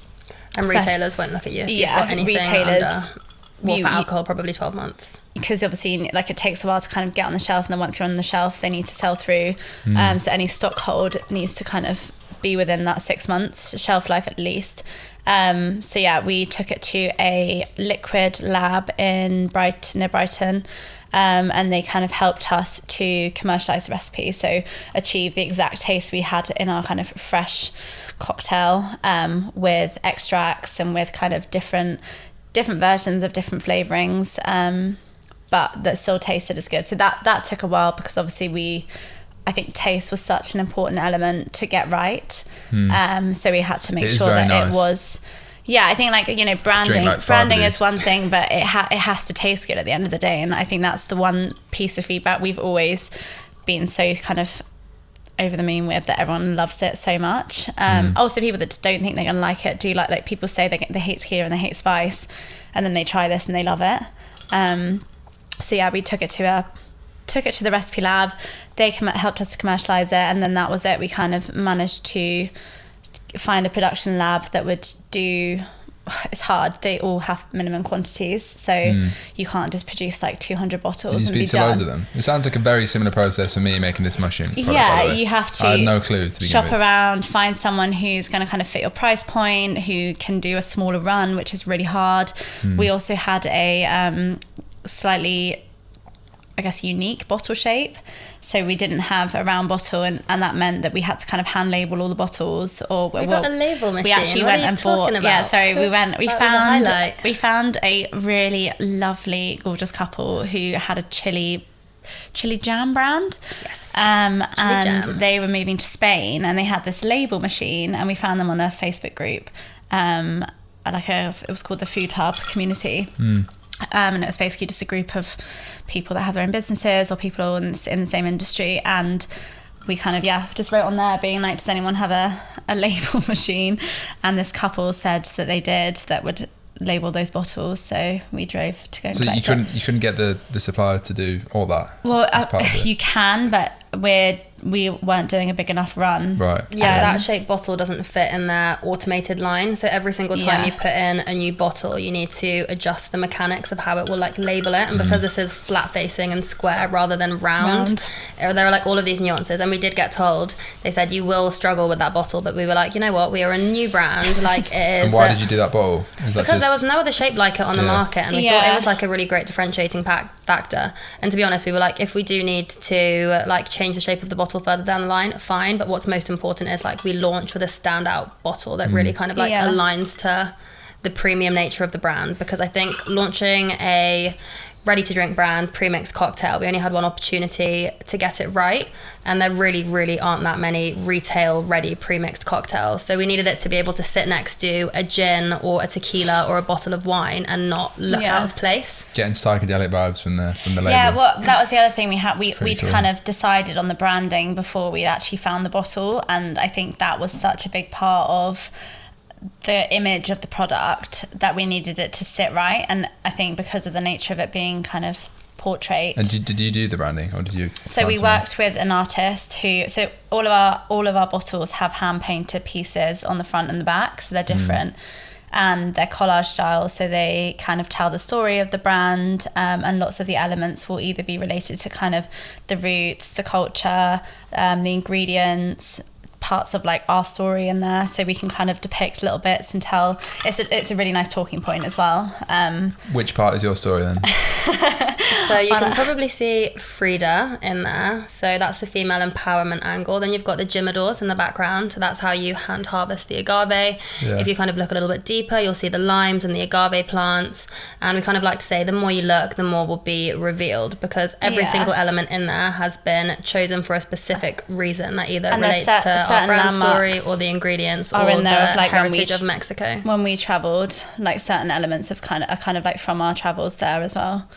And retailers won't look at you if you've got anything retailers under Well, for alcohol, probably 12 months. Because obviously, like, it takes a while to kind of get on the shelf, and then once you're on the shelf, they need to sell through. So any stock hold needs to kind of be within that 6 months shelf life at least. So yeah, we took it to a liquid lab in near Brighton. And they kind of helped us to commercialize the recipe, so achieve the exact taste we had in our kind of fresh cocktail, with extracts and with kind of different versions of different flavorings, but that still tasted as good. So that took a while, because obviously I think taste was such an important element to get right. So we had to make sure that nice. It was. Yeah, I think, like, you know, branding is one thing, but it has to taste good at the end of the day. And I think that's the one piece of feedback we've always been so kind of over the moon with, that everyone loves it so much. Also, people that don't think they're going to like it do like people say they hate tequila and they hate spice, and then they try this and they love it. So yeah, we took it to the recipe lab. They helped us to commercialize it, and then that was it. We kind of managed to find a production lab that would do. It's hard, they all have minimum quantities, so you can't just produce like 200 bottles and be done. Loads of them. It sounds like a very similar process for me making this mushroom product, yeah, you have to. I had no clue to shop around, find someone who's going to kind of fit your price point, who can do a smaller run, which is really hard. We also had a slightly, I guess, unique bottle shape. So we didn't have a round bottle, and that meant that we had to kind of hand label all the bottles. Or we got a label machine. We actually went and bought. About? Yeah, sorry, we found a really lovely, gorgeous couple who had a chili jam brand. Yes. And jam. They were moving to Spain, and they had this label machine, and we found them on a Facebook group. It was called the Food Hub Community. And it was basically just a group of people that have their own businesses, or people in the same industry, and we kind of just wrote on there being like, does anyone have a label machine? And this couple said that they did, that would label those bottles, so we drove to go and collect it. You couldn't get the supplier to do all that? Well, you can, but we weren't doing a big enough run. Right. Yeah, that shaped bottle doesn't fit in their automated line. So every single time you put in a new bottle, you need to adjust the mechanics of how it will like label it. And because this is flat facing and square rather than round, there are like all of these nuances. And we did get told, they said you will struggle with that bottle, but we were like, you know what, we are a new brand. Like, it is. And why did you do that bottle? Because there was no other shape like it on the market, and we thought it was like a really great differentiating factor. And to be honest, we were like, if we do need to like change the shape of the bottle further down the line, fine, but what's most important is like we launch with a standout bottle that really kind of like aligns to the premium nature of the brand. Because I think launching a ready to drink brand pre-mixed cocktail, we only had one opportunity to get it right, and there really aren't that many retail ready pre-mixed cocktails, so we needed it to be able to sit next to a gin or a tequila or a bottle of wine and not look out of place. Getting psychedelic vibes from the label. Yeah, well, that was the other thing we had. We'd cool. kind of decided on the branding before we actually found the bottle, and I think that was such a big part of the image of the product that we needed it to sit right. And I think because of the nature of it being kind of portrait. And did you do the branding, or did you? So we worked with an artist so all of our bottles have hand painted pieces on the front and the back, so they're different. And they're collage style, so they kind of tell the story of the brand, and lots of the elements will either be related to kind of the roots, the culture, the ingredients, parts of like our story in there, so we can kind of depict little bits and tell. It's a really nice talking point as well. Which part is your story then? So you can probably see Frida in there, so that's the female empowerment angle. Then you've got the Jimadors in the background, so that's how you hand harvest the agave. If you kind of look a little bit deeper, you'll see the limes and the agave plants, and we kind of like to say the more you look, the more will be revealed, because every single element in there has been chosen for a specific reason that either relates to our brand story or the ingredients or in there the like heritage of Mexico. When we travelled, like certain elements of are kind of like from our travels there as well.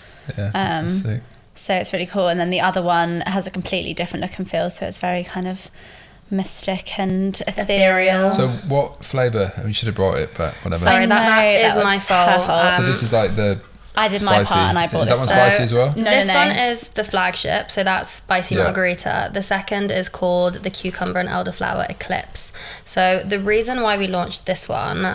So it's really cool. And then the other one has a completely different look and feel, so it's very kind of mystic and ethereal. So what flavour? We should have brought it, but whatever. Sorry, that is my fault. So this is like the I did my spicy. part and I bought Is this. that one spicy as well? This one is the flagship, so that's spicy Yeah. margarita. The second is called the cucumber and elderflower eclipse. So the reason why we launched this one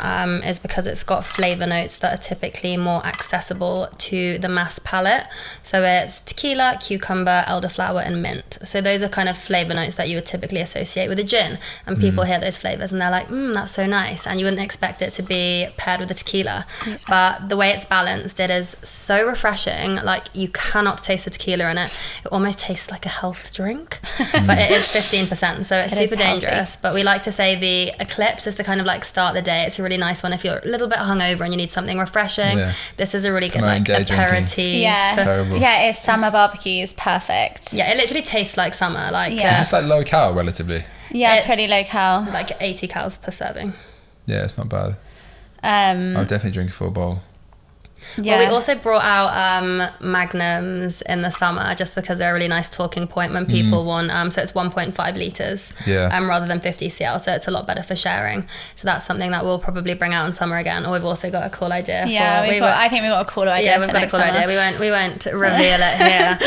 is because it's got flavor notes that are typically more accessible to the mass palate. So it's tequila, cucumber, elderflower, and mint. So those are kind of flavor notes that you would typically associate with a gin. And people hear those flavors and they're like, that's so nice. And you wouldn't expect it to be paired with a tequila. Yeah. But the way it's balanced, it is so refreshing. Like, you cannot taste the tequila in it. It almost tastes like a health drink. But it is 15%, so it's super dangerous. But we like to say the eclipse is to kind of like start the day. It's a really nice one if you're a little bit hungover and you need something refreshing. Yeah. This is a really good like aperitif. Yeah, it's summer barbecue is perfect. Yeah, it literally tastes like summer. Like, is this like low cal relatively? Yeah, it's pretty low cal. Like 80 calories per serving. Yeah, it's not bad. I'll definitely drink a full bowl. Yeah. Well, we also brought out magnums in the summer just because they're a really nice talking point when people want, so it's 1.5 litres rather than 50 cl, so it's a lot better for sharing. So that's something that we'll probably bring out in summer again. Or we've also got a cool idea. Yeah, I think we've got a cool idea. Yeah, we've got a cool idea. We won't reveal it here.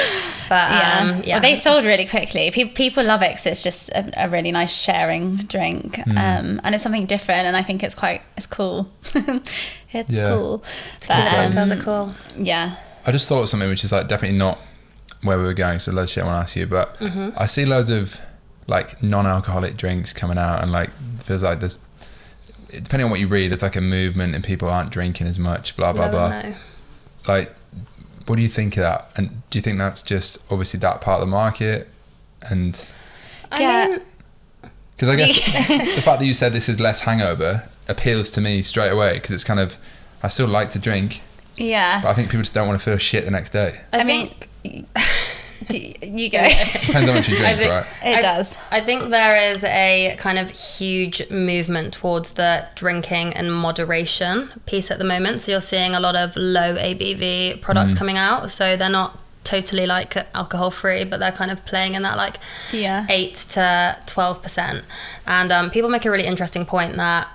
But well, they sold really quickly. People love it because it's just a really nice sharing drink, and it's something different. And I think it's cool. It's cool. Cocktails are cool. Yeah. I just thought of something which is like definitely not where we were going, so loads of shit I want to ask you, but I see loads of like non-alcoholic drinks coming out, and like feels like there's, depending on what you read, there's like a movement and people aren't drinking as much, blah blah blah. Like, what do you think of that? And do you think that's just obviously that part of the market? And I mean, because I guess the fact that you said this is less hangover appeals to me straight away, because it's kind of, I still like to drink, but I think people just don't want to feel shit the next day. I think you go. Depends how much you drink, right? It does. I think there is a kind of huge movement towards the drinking and moderation piece at the moment. So you're seeing a lot of low ABV products coming out. So they're not totally like alcohol free, but they're kind of playing in that like 8 to 12%. And people make a really interesting point that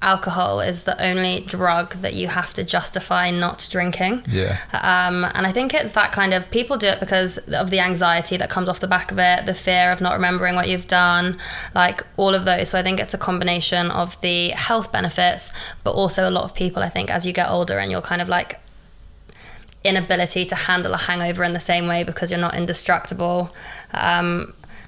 alcohol is the only drug that you have to justify not drinking. And I think it's that kind of, people do it because of the anxiety that comes off the back of it, the fear of not remembering what you've done, like all of those. So I think it's a combination of the health benefits, but also a lot of people, I think, as you get older and you're kind of like inability to handle a hangover in the same way because you're not indestructible,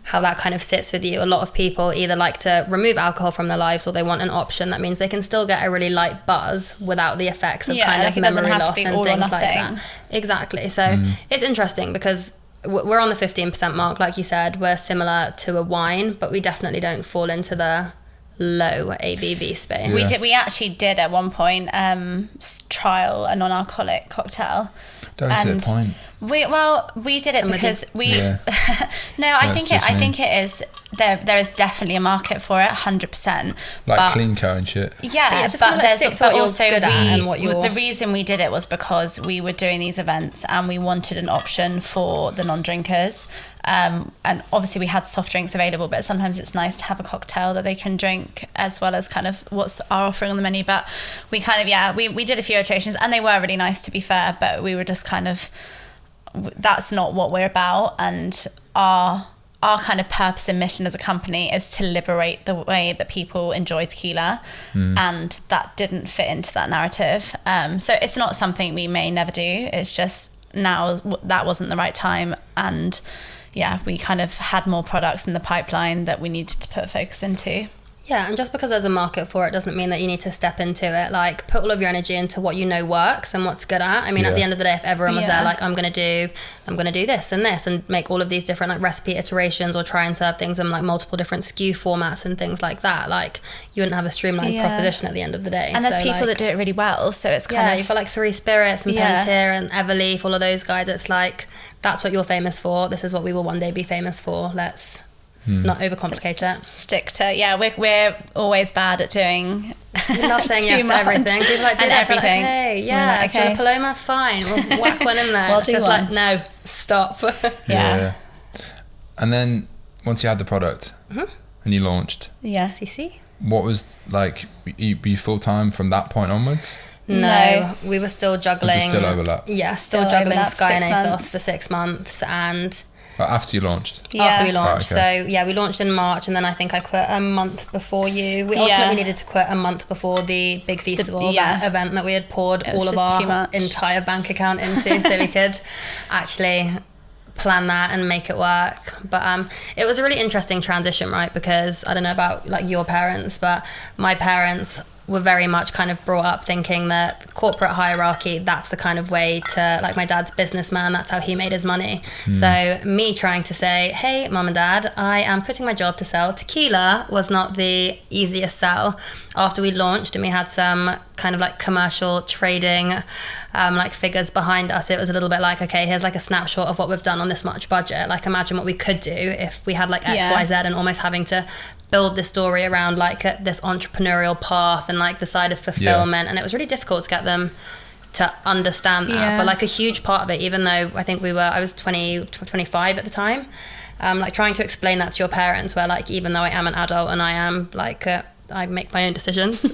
how that kind of sits with you. A lot of people either like to remove alcohol from their lives, or they want an option that means they can still get a really light buzz without the effects of kind of memory loss and things like that. Exactly. So it's interesting because we're on the 15% mark, like you said. We're similar to a wine, but we definitely don't fall into the low ABV space. We actually did at one point trial a non-alcoholic cocktail. Don't see the point. We did it because I think it is there is definitely a market for it, 100%. Like clean co and shit. Yeah, but there's also the reason we did it was because we were doing these events and we wanted an option for the non-drinkers. And obviously we had soft drinks available, but sometimes it's nice to have a cocktail that they can drink as well as kind of what's our offering on the menu. But we kind of, we did a few iterations and they were really nice, to be fair, but we were just kind of, that's not what we're about. And our kind of purpose and mission as a company is to liberate the way that people enjoy tequila, and that didn't fit into that narrative. So it's not something we may never do. It's just now that wasn't the right time, and we kind of had more products in the pipeline that we needed to put focus into. Yeah, and just because there's a market for it doesn't mean that you need to step into it. Like, put all of your energy into what you know works and what's good at. I mean, at the end of the day, if everyone was there, like, I'm gonna do this and make all of these different like recipe iterations, or try and serve things in like multiple different SKU formats and things like that, like, you wouldn't have a streamlined proposition at the end of the day. And there's people that do it really well, so it's kind of, you've got like Three Spirits and Pimentae and Everleaf, all of those guys. It's like, that's what you're famous for. This is what we will one day be famous for. Let's not overcomplicate it. Stick to, we're always bad at doing. We love saying yes to everything. People like, do and that, everything. Like, okay, so a Paloma, fine, we'll whack one in there. It's just like, no, stop. And then once you had the product and you launched, CC. what was like, you full time from that point onwards? No, we were still juggling. Was it still overlap? Yeah, still juggling Sky and ASOS for 6 months, and after you launched? After we launched. Right, okay. So, yeah, we launched in March, and then I think I quit a month before you. We ultimately needed to quit a month before the big festival, that event that we had poured all of our entire bank account into so we could actually plan that and make it work. But it was a really interesting transition, right? Because I don't know about like your parents, but my parents were very much kind of brought up thinking that corporate hierarchy, that's the kind of way to, like, my dad's businessman, that's how he made his money. So me trying to say, hey, mum and dad, I am quitting my job to sell tequila was not the easiest sell. After we launched and we had some kind of like commercial trading like figures behind us, it was a little bit like, okay, here's like a snapshot of what we've done on this much budget. Like, imagine what we could do if we had like X, Y, Z, and almost having to build this story around like this entrepreneurial path and like the side of fulfillment. And it was really difficult to get them to understand that. But like a huge part of it, even though I think I was 25 at the time, like trying to explain that to your parents, where like, even though I am an adult and I am like, I make my own decisions,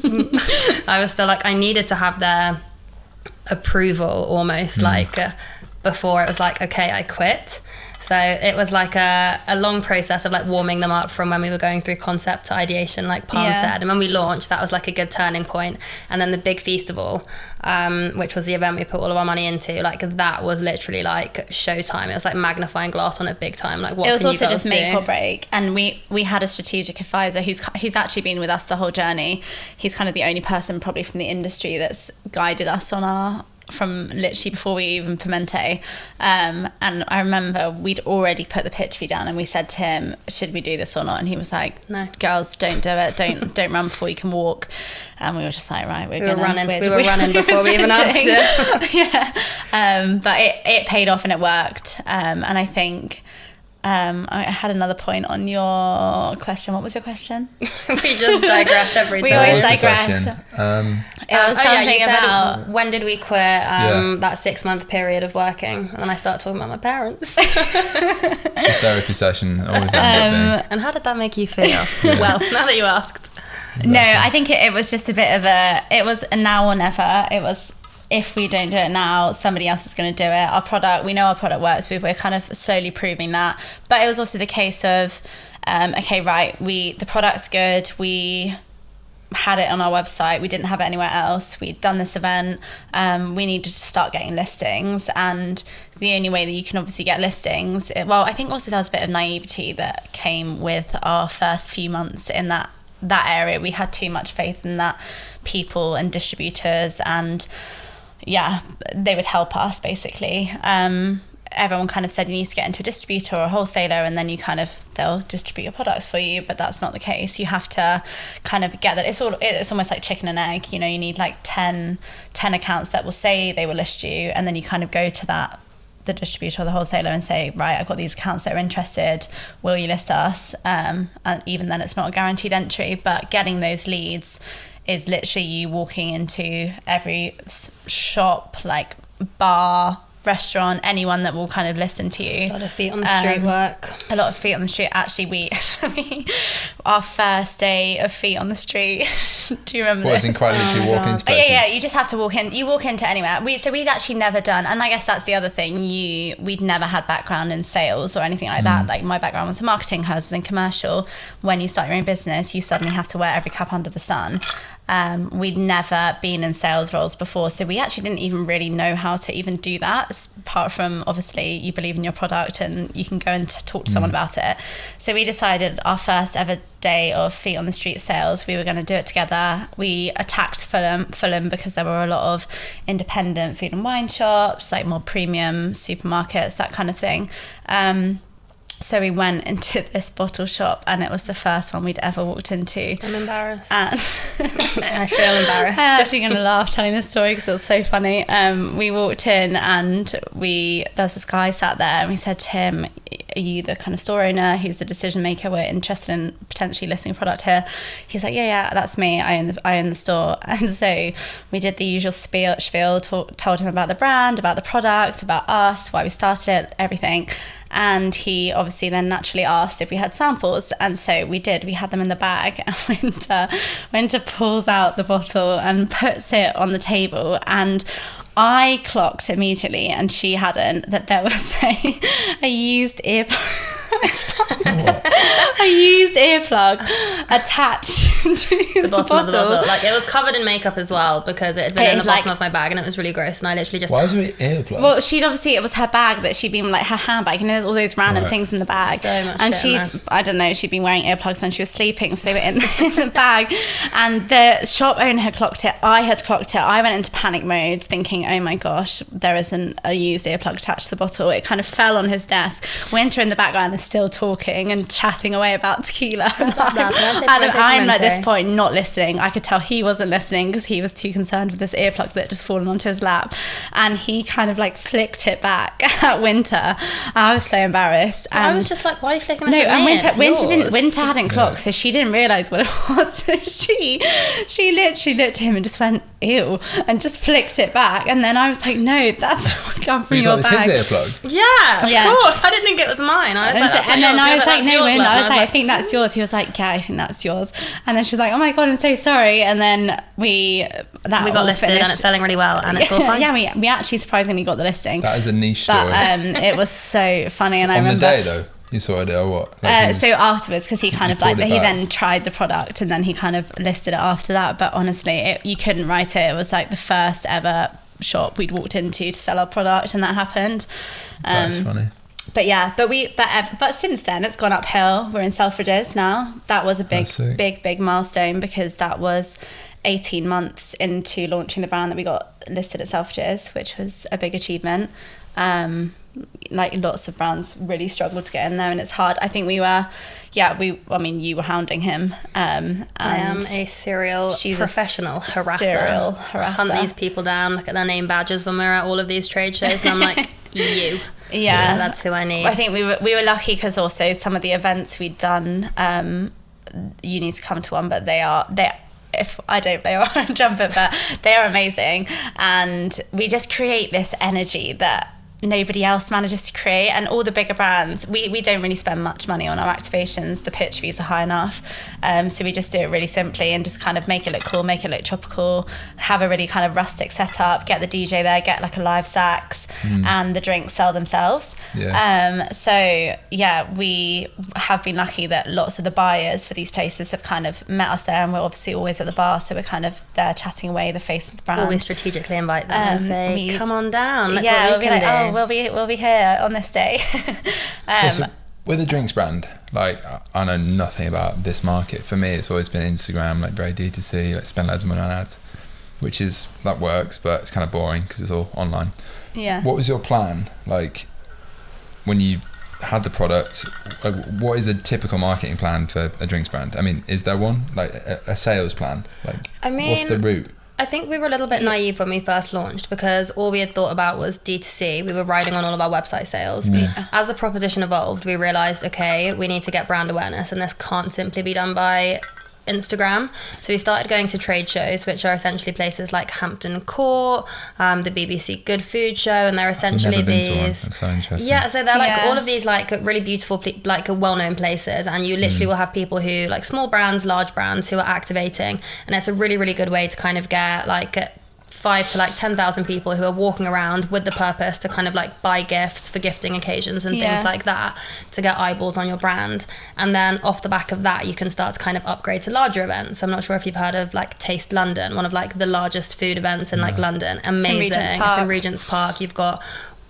I was still like, I needed to have their approval almost like before it was like, okay, I quit. So it was like a long process of like warming them up from when we were going through concept to ideation, like Palm said. And when we launched, that was like a good turning point. And then the big festival, which was the event we put all of our money into, like that was literally like showtime. It was like magnifying glass on it big time. Like, what it was can also you just make do? or break. And we had a strategic advisor who's actually been with us the whole journey. He's kind of the only person probably from the industry that's guided us from literally before we even Pimentae. And I remember we'd already put the pitch fee down and we said to him, should we do this or not? And he was like, no, girls, don't do it. Don't run before you can walk. And we were just like, right, we were running before we even asked it. But it paid off and it worked. And I think I had another point on your question. What was your question? We just digress every time. We always digress. It was something you about when did we quit that 6 month period of working, and then I started talking about my parents. The therapy session always ends up being. And how did that make you feel? Well, now that you asked. No, I think it was just a bit of it was a now or never. It was, if we don't do it now, somebody else is going to do it. We know our product works. We're kind of slowly proving that. But it was also the case of, okay, right, the product's good. We had it on our website. We didn't have it anywhere else. We'd done this event. We needed to start getting listings. And the only way that you can obviously get listings, I think also there was a bit of naivety that came with our first few months in that area. We had too much faith in that people and distributors and they would help us basically. Everyone kind of said you need to get into a distributor or a wholesaler and then they'll distribute your products for you, but that's not the case. You have to kind of get that. It's almost like chicken and egg, you need like 10 accounts that will say they will list you, and then you kind of go to the distributor or the wholesaler and say, right, I've got these accounts that are interested, will you list us? And even then it's not a guaranteed entry, but getting those leads is literally you walking into every shop, like bar, restaurant, anyone that will kind of listen to you. A lot of feet on the street work. A lot of feet on the street. Actually, our first day of feet on the street. Do you remember this? Wasn't quite literally walking into places? Yeah. You just have to walk in. You walk into anywhere. We'd actually never done, and I guess that's the other thing. We'd never had background in sales or anything like that. Like my background was in marketing, hers was in commercial. When you start your own business, you suddenly have to wear every cap under the sun. We'd never been in sales roles before, so we actually didn't even really know how to even do that, apart from obviously you believe in your product and you can go and talk to someone about it. So we decided our first ever day of feet on the street sales, we were going to do it together. We attacked Fulham because there were a lot of independent food and wine shops, like more premium supermarkets, that kind of thing. So we went into this bottle shop and it was the first one we'd ever walked into. I'm embarrassed. And I feel embarrassed. I'm actually going to laugh telling this story because it was so funny. We walked in and there was this guy sat there and we said to him, are you the kind of store owner who's the decision maker? We're interested in potentially listing a product here. He's like, yeah, that's me. I own the store. And so we did the usual spiel, told him about the brand, about the product, about us, why we started it, everything. And he obviously then naturally asked if we had samples. And so we did. We had them in the bag. And Winter pulls out the bottle and puts it on the table. And I clocked immediately, and she hadn't, that there was a used earplug. A used earplug attached to the bottom of the bottle. Like, it was covered in makeup as well, because it had been in the bottom of my bag, and it was really gross. And I literally just... Why was it an earplug? Well, she'd obviously, it was her bag that she'd been, like, her handbag, and there's all those random things in the bag. So much and shit, I don't know, she'd been wearing earplugs when she was sleeping, so they were in the bag. And the shop owner had clocked it. I had clocked it. I went into panic mode, thinking, oh my gosh, there isn't a used earplug attached to the bottle. It kind of fell on his desk. Winter in the background is still talking and chatting away about tequila. I'm at this point not listening. I could tell he wasn't listening because he was too concerned with this earplug that just fallen onto his lap, and he kind of like flicked it back at Winter. I was so embarrassed. I was just like, why are you flicking this at me? And Winter hadn't clocked, so she didn't realise what it was. So she literally looked at him and just went, ew, and just flicked it back. And then I was like, no, that's what come from your bag. It was his earplug? Yeah, of course. I didn't think it was mine. I was like, and then I was like, no, Win. I was like, I think that's yours. He was like, yeah, I think that's yours. And then she was like, oh my God, I'm so sorry. And then we got listed, and it's selling really well, and it's all fine. Yeah, we actually surprisingly got the listing. That is a niche story. But it was so funny. And I remember... On the day though? You sorted it or what? So afterwards, because he kind of like, he then tried the product and then he kind of listed it after that. But honestly, you couldn't write it. It was like the first ever shop we'd walked into to sell our product, and that happened. That's funny. But yeah, but since then it's gone uphill. We're in Selfridges now. That was a big milestone, because that was 18 months into launching the brand that we got listed at Selfridges, which was a big achievement. Like lots of brands really struggled to get in there, and it's hard. I think you were hounding him. And I am a serial professional harasser. Hunt these people down, look at their name badges when we're at all of these trade shows, and I'm like, you. Yeah, that's who I need. I think we were lucky, because also some of the events we'd done, you need to come to one, but they if I don't play or jump it, but they are amazing, and we just create this energy that nobody else manages to create. And all the bigger brands, we don't really spend much money on our activations. The pitch fees are high enough, so we just do it really simply and just kind of make it look cool, make it look tropical, have a really kind of rustic setup, get the DJ there, get like a live sax, and the drinks sell themselves. So yeah, we have been lucky that lots of the buyers for these places have kind of met us there, and we're obviously always at the bar, so we're kind of there chatting away, the face of the brand. Always strategically invite them and say, come on down, look what we can do. Oh, we'll be here on this day. So with a drinks brand, like, I know nothing about this market. For me, it's always been Instagram, like very D2C, like spend loads of money on ads, that works, but it's kind of boring because it's all online. Yeah. What was your plan, like, when you had the product? Like, what is a typical marketing plan for a drinks brand? I mean, is there one, like a sales plan? Like, what's the route? I think we were a little bit naive when we first launched, because all we had thought about was D2C. We were riding on all of our website sales. As the proposition evolved, we realised, okay, we need to get brand awareness, and this can't simply be done by Instagram. So we started going to trade shows, which are essentially places like Hampton Court, the BBC Good Food Show, and they're essentially these. That's so interesting. Yeah, so they're like all of these like really beautiful, like well-known places, and you literally will have people who, like, small brands, large brands, who are activating, and it's a really, really good way to kind of get like 5 to like 10,000 people who are walking around with the purpose to kind of like buy gifts for gifting occasions and things like that, to get eyeballs on your brand. And then off the back of that, you can start to kind of upgrade to larger events. I'm not sure if you've heard of like Taste London, one of like the largest food events in like London. Amazing. It's in Regent's Park. You've got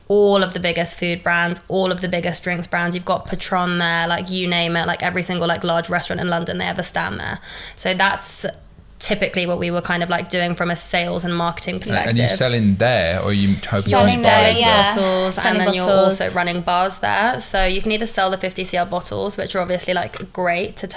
all of the biggest food brands, all of the biggest drinks brands. You've got Patron there, like you name it, like every single like large restaurant in London, they have a stand there. So that's typically what we were kind of like doing from a sales and marketing perspective. And you selling there, or are you hoping selling to there, buy bottles, selling and then bottles. You're also running bars there. So you can either sell the 50cl bottles, which are obviously like great to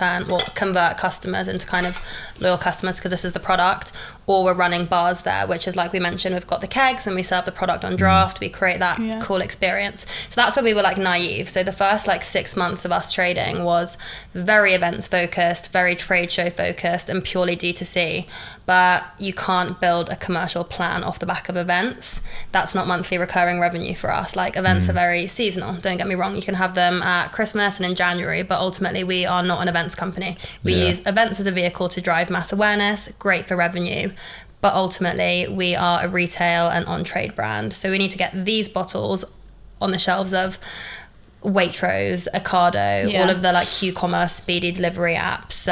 convert customers into kind of loyal customers because this is the product, or we're running bars there, which is like we mentioned, we've got the kegs and we serve the product on draft. We create that cool experience. So that's where we were like naive. So the first like 6 months of us trading was very events focused, very trade show focused, and purely D2C. But you can't build a commercial plan off the back of events. That's not monthly recurring revenue for us. Like events are very seasonal. Don't get me wrong. You can have them at Christmas and in January, but ultimately we are not an events company. We use events as a vehicle to drive mass awareness, great for revenue. But ultimately, we are a retail and on-trade brand. So we need to get these bottles on the shelves of Waitrose, Ocado, all of the like Q-commerce speedy delivery apps,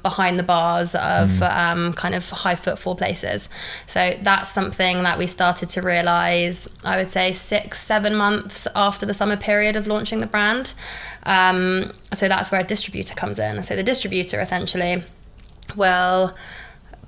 behind the bars of kind of high footfall places. So that's something that we started to realize, I would say 6-7 months after the summer period of launching the brand. So that's where a distributor comes in. So the distributor essentially will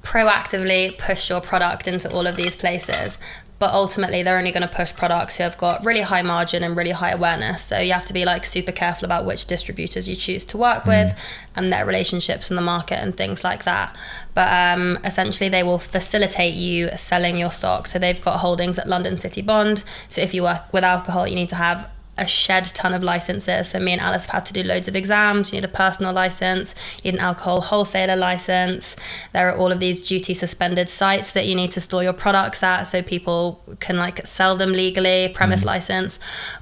proactively push your product into all of these places, but ultimately they're only going to push products who have got really high margin and really high awareness. So you have to be like super careful about which distributors you choose to work with and their relationships in the market and things like that. But essentially they will facilitate you selling your stock. So they've got holdings at London City Bond. So if you work with alcohol, you need to have a shed ton of licenses. So me and Alice have had to do loads of exams. You need a personal license, you need an alcohol wholesaler license. There are all of these duty suspended sites that you need to store your products at so people can like sell them legally, premise license,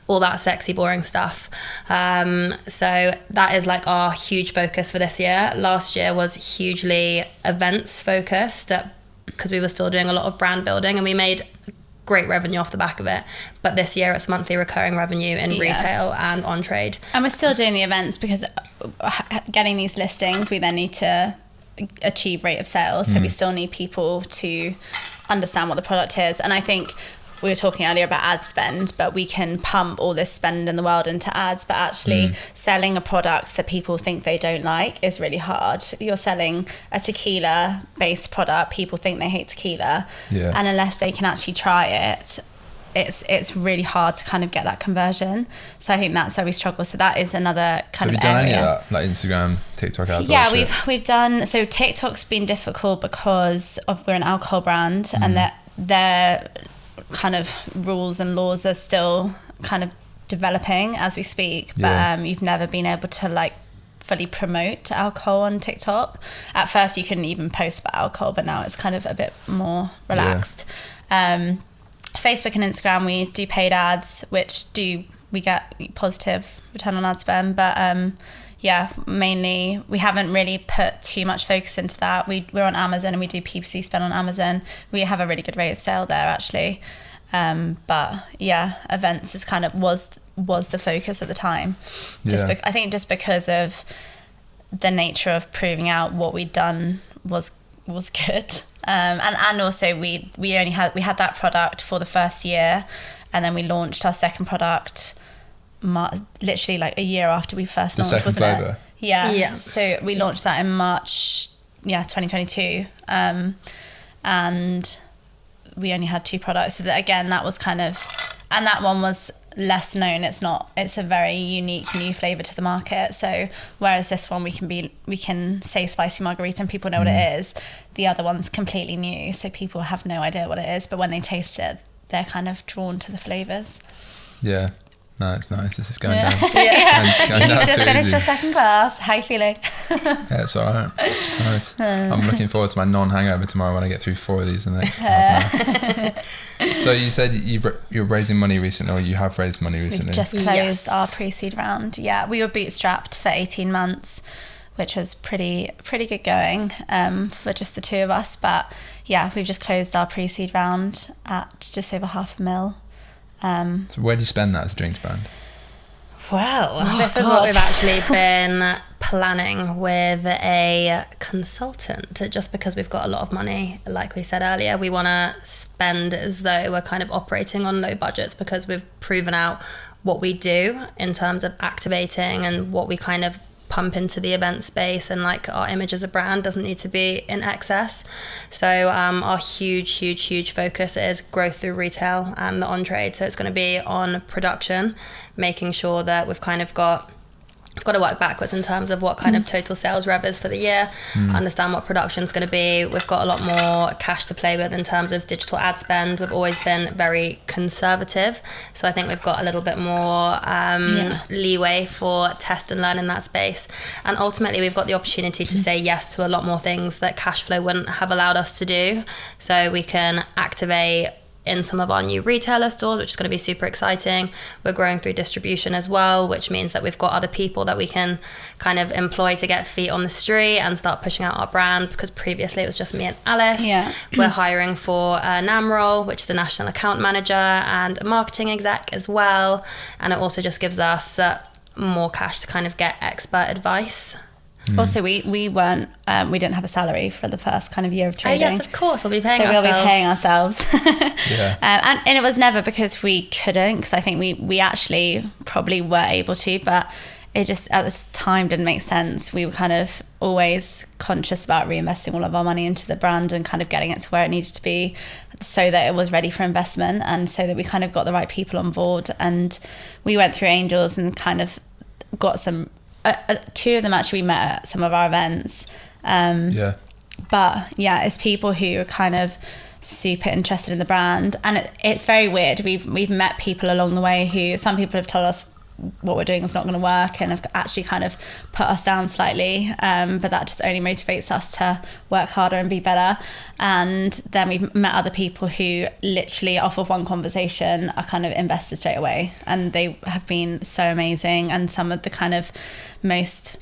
all that sexy boring stuff. So that is like our huge focus for this year. Last year was hugely events focused because we were still doing a lot of brand building and we made great revenue off the back of it, but this year it's monthly recurring revenue in retail and on trade. And we're still doing the events because getting these listings, we then need to achieve rate of sales. So we still need people to understand what the product is. And I think we were talking earlier about ad spend, but we can pump all this spend in the world into ads, but actually selling a product that people think they don't like is really hard. You're selling a tequila based product, people think they hate tequila, and unless they can actually try it, it's really hard to kind of get that conversion. So I think that's where we struggle. So that is another kind of area. Have you done any of that, like Instagram, TikTok ads? Yeah, we've done. So TikTok's been difficult because we're an alcohol brand, and they're kind of rules and laws are still kind of developing as we speak, but you've never been able to like fully promote alcohol on TikTok. At first you couldn't even post about alcohol, but now it's kind of a bit more relaxed. Facebook and Instagram, we do paid ads, which we get positive return on ad spend, but mainly we haven't really put too much focus into that. We're on Amazon and we do PPC spend on Amazon. We have a really good rate of sale there actually. But events is kind of was the focus at the time. I think just because of the nature of proving out what we'd done was good. And also we had that product for the first year, and then we launched our second product literally like a year after we first launched, wasn't it? Yeah. So we launched that in March, 2022, and we only had 2 products. So that was kind of, and that one was less known. It's a very unique new flavor to the market. So whereas this one we can say spicy margarita and people know what it is, the other one's completely new, so people have no idea what it is, but when they taste it, they're kind of drawn to the flavors. No, it's nice. This is going down. You just finished your second glass. How are you feeling? Yeah, it's all right. Nice. I'm looking forward to my non-hangover tomorrow when I get through 4 of these in the next half an hour. So you said you're raising money recently, or you have raised money recently? We've just closed our pre-seed round. Yeah, we were bootstrapped for 18 months, which was pretty good going for just the 2 of us. But we've just closed our pre-seed round at just over $500,000. So where do you spend that as a drinks brand? Well, this is what we've actually been planning with a consultant, just because we've got a lot of money. Like we said earlier, we want to spend as though we're kind of operating on low budgets, because we've proven out what we do in terms of activating and what we kind of pump into the event space, and like our image as a brand doesn't need to be in excess. So our huge focus is growth through retail and the on-trade. So it's going to be on production, making sure that we've kind of got I've got to work backwards in terms of what kind of total sales rev is for the year, understand what production's going to be. We've got a lot more cash to play with in terms of digital ad spend. We've always been very conservative, so I think we've got a little bit more leeway for test and learn in that space. And ultimately, we've got the opportunity to say yes to a lot more things that cash flow wouldn't have allowed us to do. So we can activate in some of our new retailer stores, which is going to be super exciting. We're growing through distribution as well, which means that we've got other people that we can kind of employ to get feet on the street and start pushing out our brand, because previously it was just me and Alice. We're hiring for a NAM role, which is the national account manager, and a marketing exec as well, and it also just gives us more cash to kind of get expert advice. Also, we weren't we didn't have a salary for the first kind of year of trading. Yes, of course, we'll be paying ourselves. So we'll be paying ourselves. And it was never because we couldn't, because I think we actually probably were able to, but it just at this time didn't make sense. We were kind of always conscious about reinvesting all of our money into the brand and kind of getting it to where it needed to be, so that it was ready for investment, and so that we kind of got the right people on board. And we went through Angels and kind of got some two of them actually met at some of our events. But yeah, it's people who are kind of super interested in the brand, and it's very weird. We've met people along the way who, some people have told us what we're doing is not going to work and have actually kind of put us down slightly, but that just only motivates us to work harder and be better. And then we've met other people who literally off of one conversation are kind of invested straight away, and they have been so amazing, and some of the kind of most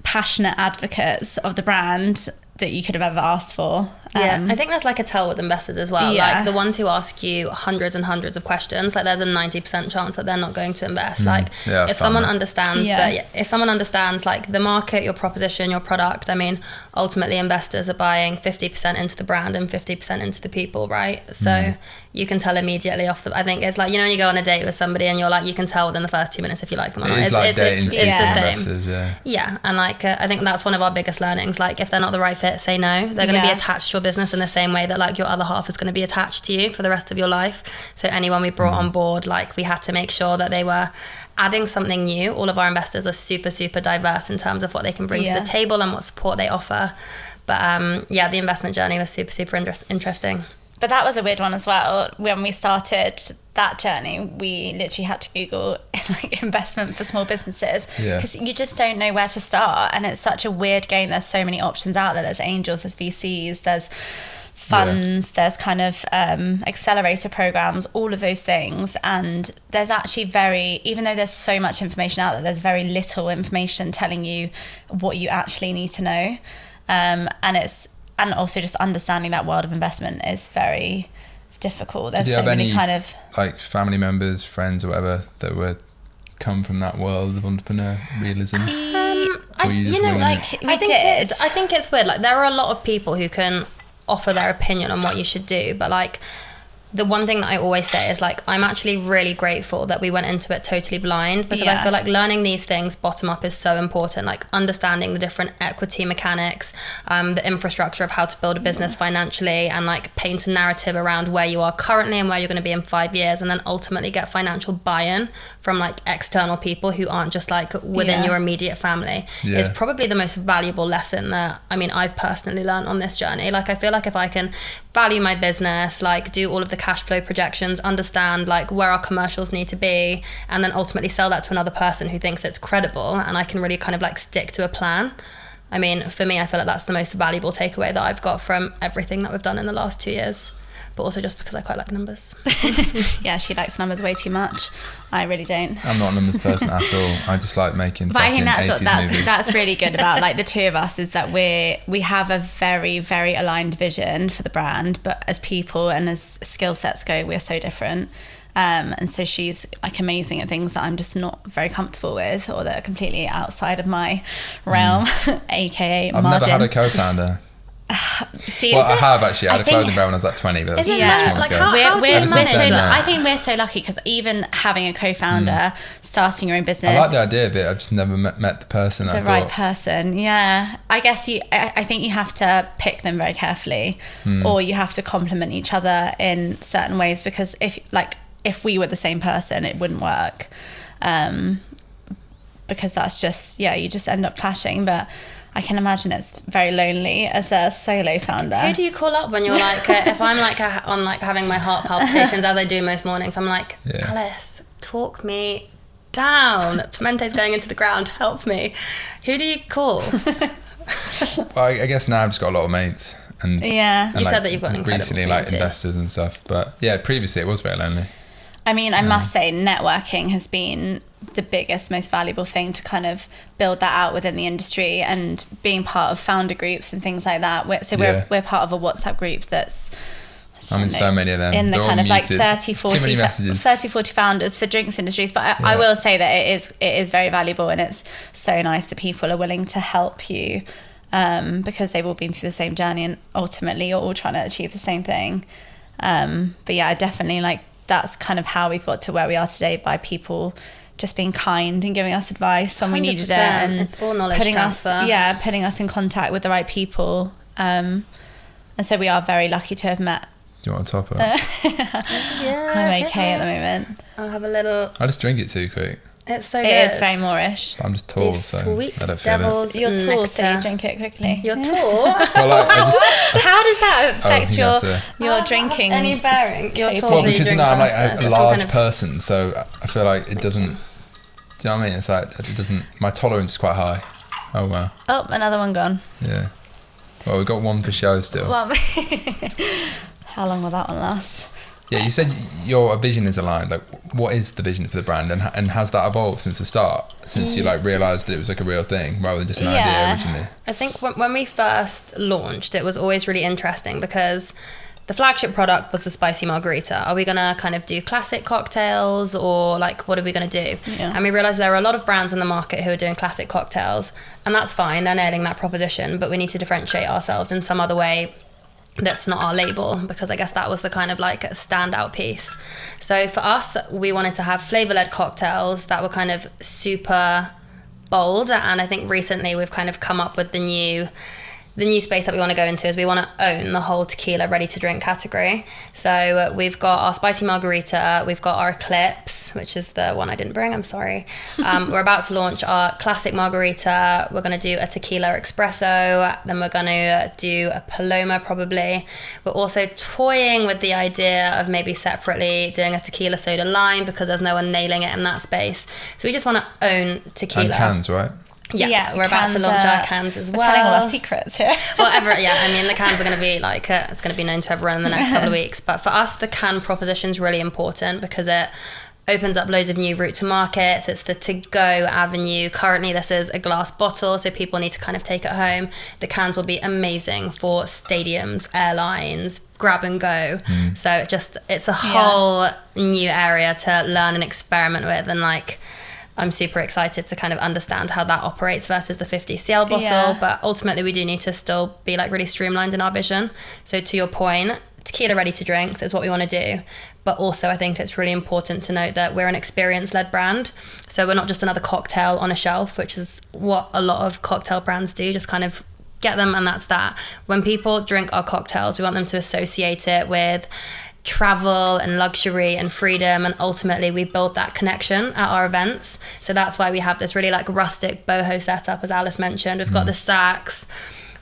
passionate advocates of the brand that you could have ever asked for. I think there's like a tell with investors as well. Like the ones who ask you hundreds and hundreds of questions, like there's a 90% chance that they're not going to invest. Like if someone understands if someone understands like the market, your proposition, your product, I mean, ultimately investors are buying 50% into the brand and 50% into the people, right? So you can tell immediately off I think it's like, you know, when you go on a date with somebody and you're like, you can tell within the first 2 minutes if you like them or not. It's like dating it's the same. investors, And like I think that's one of our biggest learnings. Like if they're not the right fit, say no. They're going to be attached to your business in the same way that like your other half is going to be attached to you for the rest of your life. So anyone we brought on board, like we had to make sure that they were adding something new. All of our investors are super, super diverse in terms of what they can bring to the table and what support they offer. But the investment journey was super, super interesting. But that was a weird one as well. When we started that journey, we literally had to Google like investment for small businesses, because you just don't know where to start, and it's such a weird game. There's so many options out there. There's angels, there's VCs, there's funds, there's kind of accelerator programs, all of those things. And there's actually even though there's so much information out there, there's very little information telling you what you actually need to know. And also just understanding that world of investment is very difficult. There's so many kind of like family members, friends or whatever that would come from that world of entrepreneur realism. I think it's weird. Like there are a lot of people who can offer their opinion on what you should do, but like the one thing that I always say is like, I'm actually really grateful that we went into it totally blind, because I feel like learning these things bottom up is so important. Like understanding the different equity mechanics, the infrastructure of how to build a business financially, and like paint a narrative around where you are currently and where you're going to be in 5 years, and then ultimately get financial buy-in from like external people who aren't just like within your immediate family is probably the most valuable lesson that I've personally learned on this journey. Like I feel like if I can value my business, like do all of the cash flow projections, understand like where our commercials need to be, and then ultimately sell that to another person who thinks it's credible, and I can really kind of like stick to a plan. I mean, for me, I feel like that's the most valuable takeaway that I've got from everything that we've done in the last 2 years. But also just because I quite like numbers. Yeah, she likes numbers way too much. I really don't. I'm not a numbers person at all. I just like making. But I think that's really good about like the two of us, is that we have a very, very aligned vision for the brand, but as people and as skill sets go, we're so different. And so she's like amazing at things that I'm just not very comfortable with, or that are completely outside of my realm, aka I've margins. never had a co-founder. See, I have actually. I had a clothing brand when I was like 20, but that's much more ago. I think we're so lucky, because even having a co-founder, starting your own business, I like the idea of it. I've just never met the person. Right person. Yeah, I guess I think you have to pick them very carefully, or you have to complement each other in certain ways, because if we were the same person, it wouldn't work. because that's just, you just end up clashing. But I can imagine it's very lonely as a solo founder. Who do you call up when you're like, if I'm like on like having my heart palpitations as I do most mornings, I'm like, Alice, talk me down. Pimente's going into the ground. Help me. Who do you call? Well, I guess now I've just got a lot of mates. And you like, said that you've got an incredible recently like community. investors and stuff. But yeah, previously it was very lonely. I mean, I must say networking has been the biggest, most valuable thing to kind of build that out within the industry, and being part of founder groups and things like that. We're part of a WhatsApp group that's, I'm in so many of them. in the They're kind all of like muted. 30, 40 founders for drinks industries. But I will say that it is very valuable, and it's so nice that people are willing to help you, because they've all been through the same journey, and ultimately you're all trying to achieve the same thing. But yeah, I definitely like, that's kind of how we've got to where we are today, by people just being kind and giving us advice when we needed it, and it's all knowledge putting transfer. putting us in contact with the right people. And so we are very lucky to have met. Do you want a topper? Yeah, I'm okay at the moment. I'll have a little. I just drink it too quick. It's so good. It is very Moorish. I'm just tall, These so sweet I don't feel devils. it. You're tall, so Nectar. you drink it quickly. You're tall. Well, like, I just, How does that affect you your have to- your drinking? Any bearing? You're tall. well, so you because drink I'm like faster, so a it's all large kind of- person, so I feel like it doesn't. Do you know what I mean? It's like it doesn't. My tolerance is quite high. Oh wow. Oh, another one gone. Yeah. Well, we've got one for show still. Well, how long will that one last? Yeah, you said your vision is aligned. Like, what is the vision for the brand, and has that evolved since the start? Since you like realised that it was like a real thing rather than just an idea originally. I think when we first launched, it was always really interesting because the flagship product was the spicy margarita. Are we gonna kind of do classic cocktails, or like what are we gonna do? Yeah. And we realised there are a lot of brands in the market who are doing classic cocktails, and that's fine. They're nailing that proposition, but we need to differentiate ourselves in some other way that's not our label, because I guess that was the kind of like a standout piece. So for us, we wanted to have flavor-led cocktails that were kind of super bold, and I think recently we've kind of come up with the new space that we want to go into is we want to own the whole tequila ready to drink category. So we've got our spicy margarita, we've got our Eclipse, which is the one I didn't bring, I'm sorry. We're about to launch our classic margarita. We're going to do a tequila espresso, then we're going to do a Paloma probably. We're also toying with the idea of maybe separately doing a tequila soda lime, because there's no one nailing it in that space. So we just want to own tequila. And cans, right? Yeah, we're about to launch our cans as well. We're telling all our secrets here. I mean, the cans are going to be like, it's going to be known to everyone in the next couple of weeks. But for us, the can proposition is really important because it opens up loads of new route to markets. It's the to-go avenue. Currently, this is a glass bottle, so people need to kind of take it home. The cans will be amazing for stadiums, airlines, grab and go. So it's a whole new area to learn and experiment with, and like, I'm super excited to kind of understand how that operates versus the 50cl bottle. But ultimately we do need to still be like really streamlined in our vision. So to your point, tequila ready to drinks is what we want to do. But also I think it's really important to note that we're an experience-led brand. So we're not just another cocktail on a shelf, which is what a lot of cocktail brands do, just kind of get them and that's that. When people drink our cocktails, we want them to associate it with travel and luxury and freedom, and ultimately we build that connection at our events. So that's why we have this really like rustic boho setup, as Alice mentioned. We've got the sax,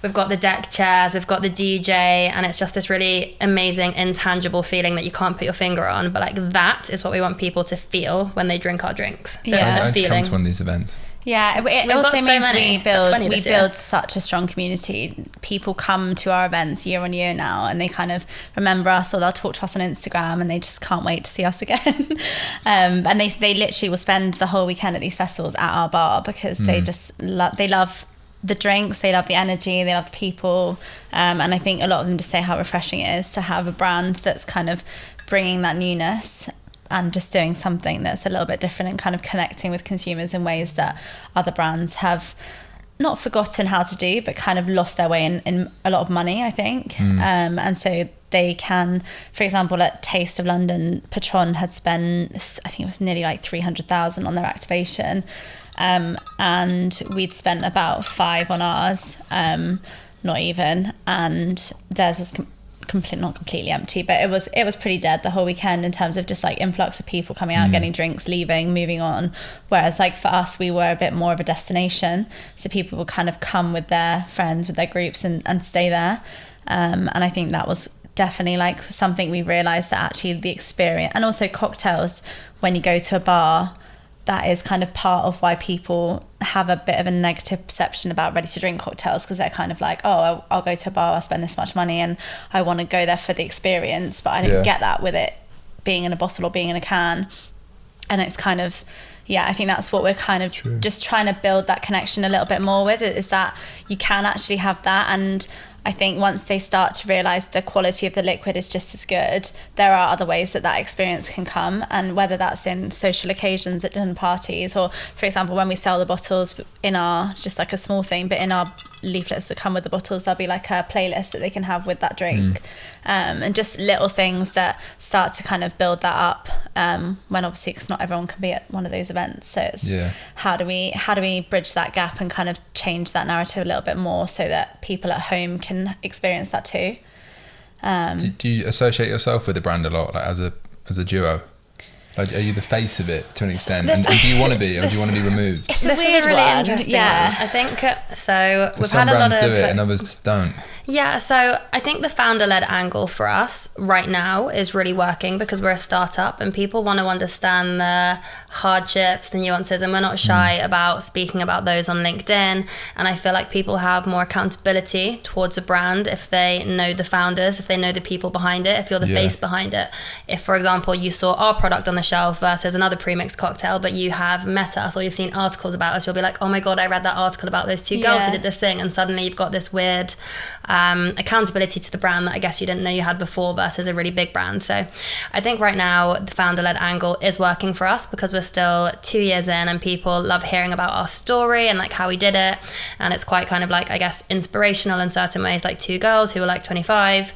we've got the deck chairs, we've got the DJ, and it's just this really amazing intangible feeling that you can't put your finger on, but like that is what we want people to feel when they drink our drinks. So Yeah. it's I a to come feeling. to one of these events. Yeah, it We've also got so means many, we but 20 build this year. such a strong community. People come to our events year on year now, and they kind of remember us, or they'll talk to us on Instagram, and they just can't wait to see us again. And they literally will spend the whole weekend at these festivals at our bar, because they just they love the drinks, they love the energy, they love the people, and I think a lot of them just say how refreshing it is to have a brand that's kind of bringing that newness and just doing something that's a little bit different, and kind of connecting with consumers in ways that other brands have not forgotten how to do, but kind of lost their way in a lot of money, I think. And so they can, for example, at Taste of London, Patron had spent, I think it was nearly like 300,000 on their activation. And we'd spent about 5 on ours, not even. And theirs was not completely empty, but it was pretty dead the whole weekend in terms of just like influx of people coming out, getting drinks, leaving, moving on. Whereas like for us, we were a bit more of a destination, so people would kind of come with their friends, with their groups, and stay there. And I think that was definitely like something we realized, that actually the experience, and also cocktails, when you go to a bar, that is kind of part of why people have a bit of a negative perception about ready to drink cocktails, because they're kind of like, oh, I'll go to a bar, I'll spend this much money and I want to go there for the experience, but I didn't get that with it being in a bottle or being in a can. And it's kind of, I think that's what we're kind of just trying to build that connection a little bit more with, is that you can actually have that. And I think once they start to realise the quality of the liquid is just as good, there are other ways that experience can come, and whether that's in social occasions at dinner parties, or for example when we sell the bottles in our, just like a small thing, but in our leaflets that come with the bottles, there'll be like a playlist that they can have with that drink. And just little things that start to kind of build that up, when obviously, because not everyone can be at one of those events, so it's how do we bridge that gap and kind of change that narrative a little bit more so that people at home can experience that too. Do you associate yourself with the brand a lot, like as a duo? Like, are you the face of it to an extent? And do you want to be, or do you want to be removed? It's a weird really one. Interesting one. I think so. We've some had a lot brands of do it and others don't. Yeah, so I think the founder-led angle for us right now is really working, because we're a startup and people want to understand the hardships, the nuances, and we're not shy about speaking about those on LinkedIn. And I feel like people have more accountability towards a brand if they know the founders, if they know the people behind it, if you're the face behind it. If, for example, you saw our product on the shelf versus another premixed cocktail, but you have met us or you've seen articles about us, you'll be like, oh my God, I read that article about those two girls who did this thing. And suddenly you've got this weird accountability to the brand that I guess you didn't know you had before versus a really big brand. So I think right now the founder-led angle is working for us, because we're still 2 years in and people love hearing about our story and like how we did it. And it's quite kind of like, I guess, inspirational in certain ways, like two girls who were like 25,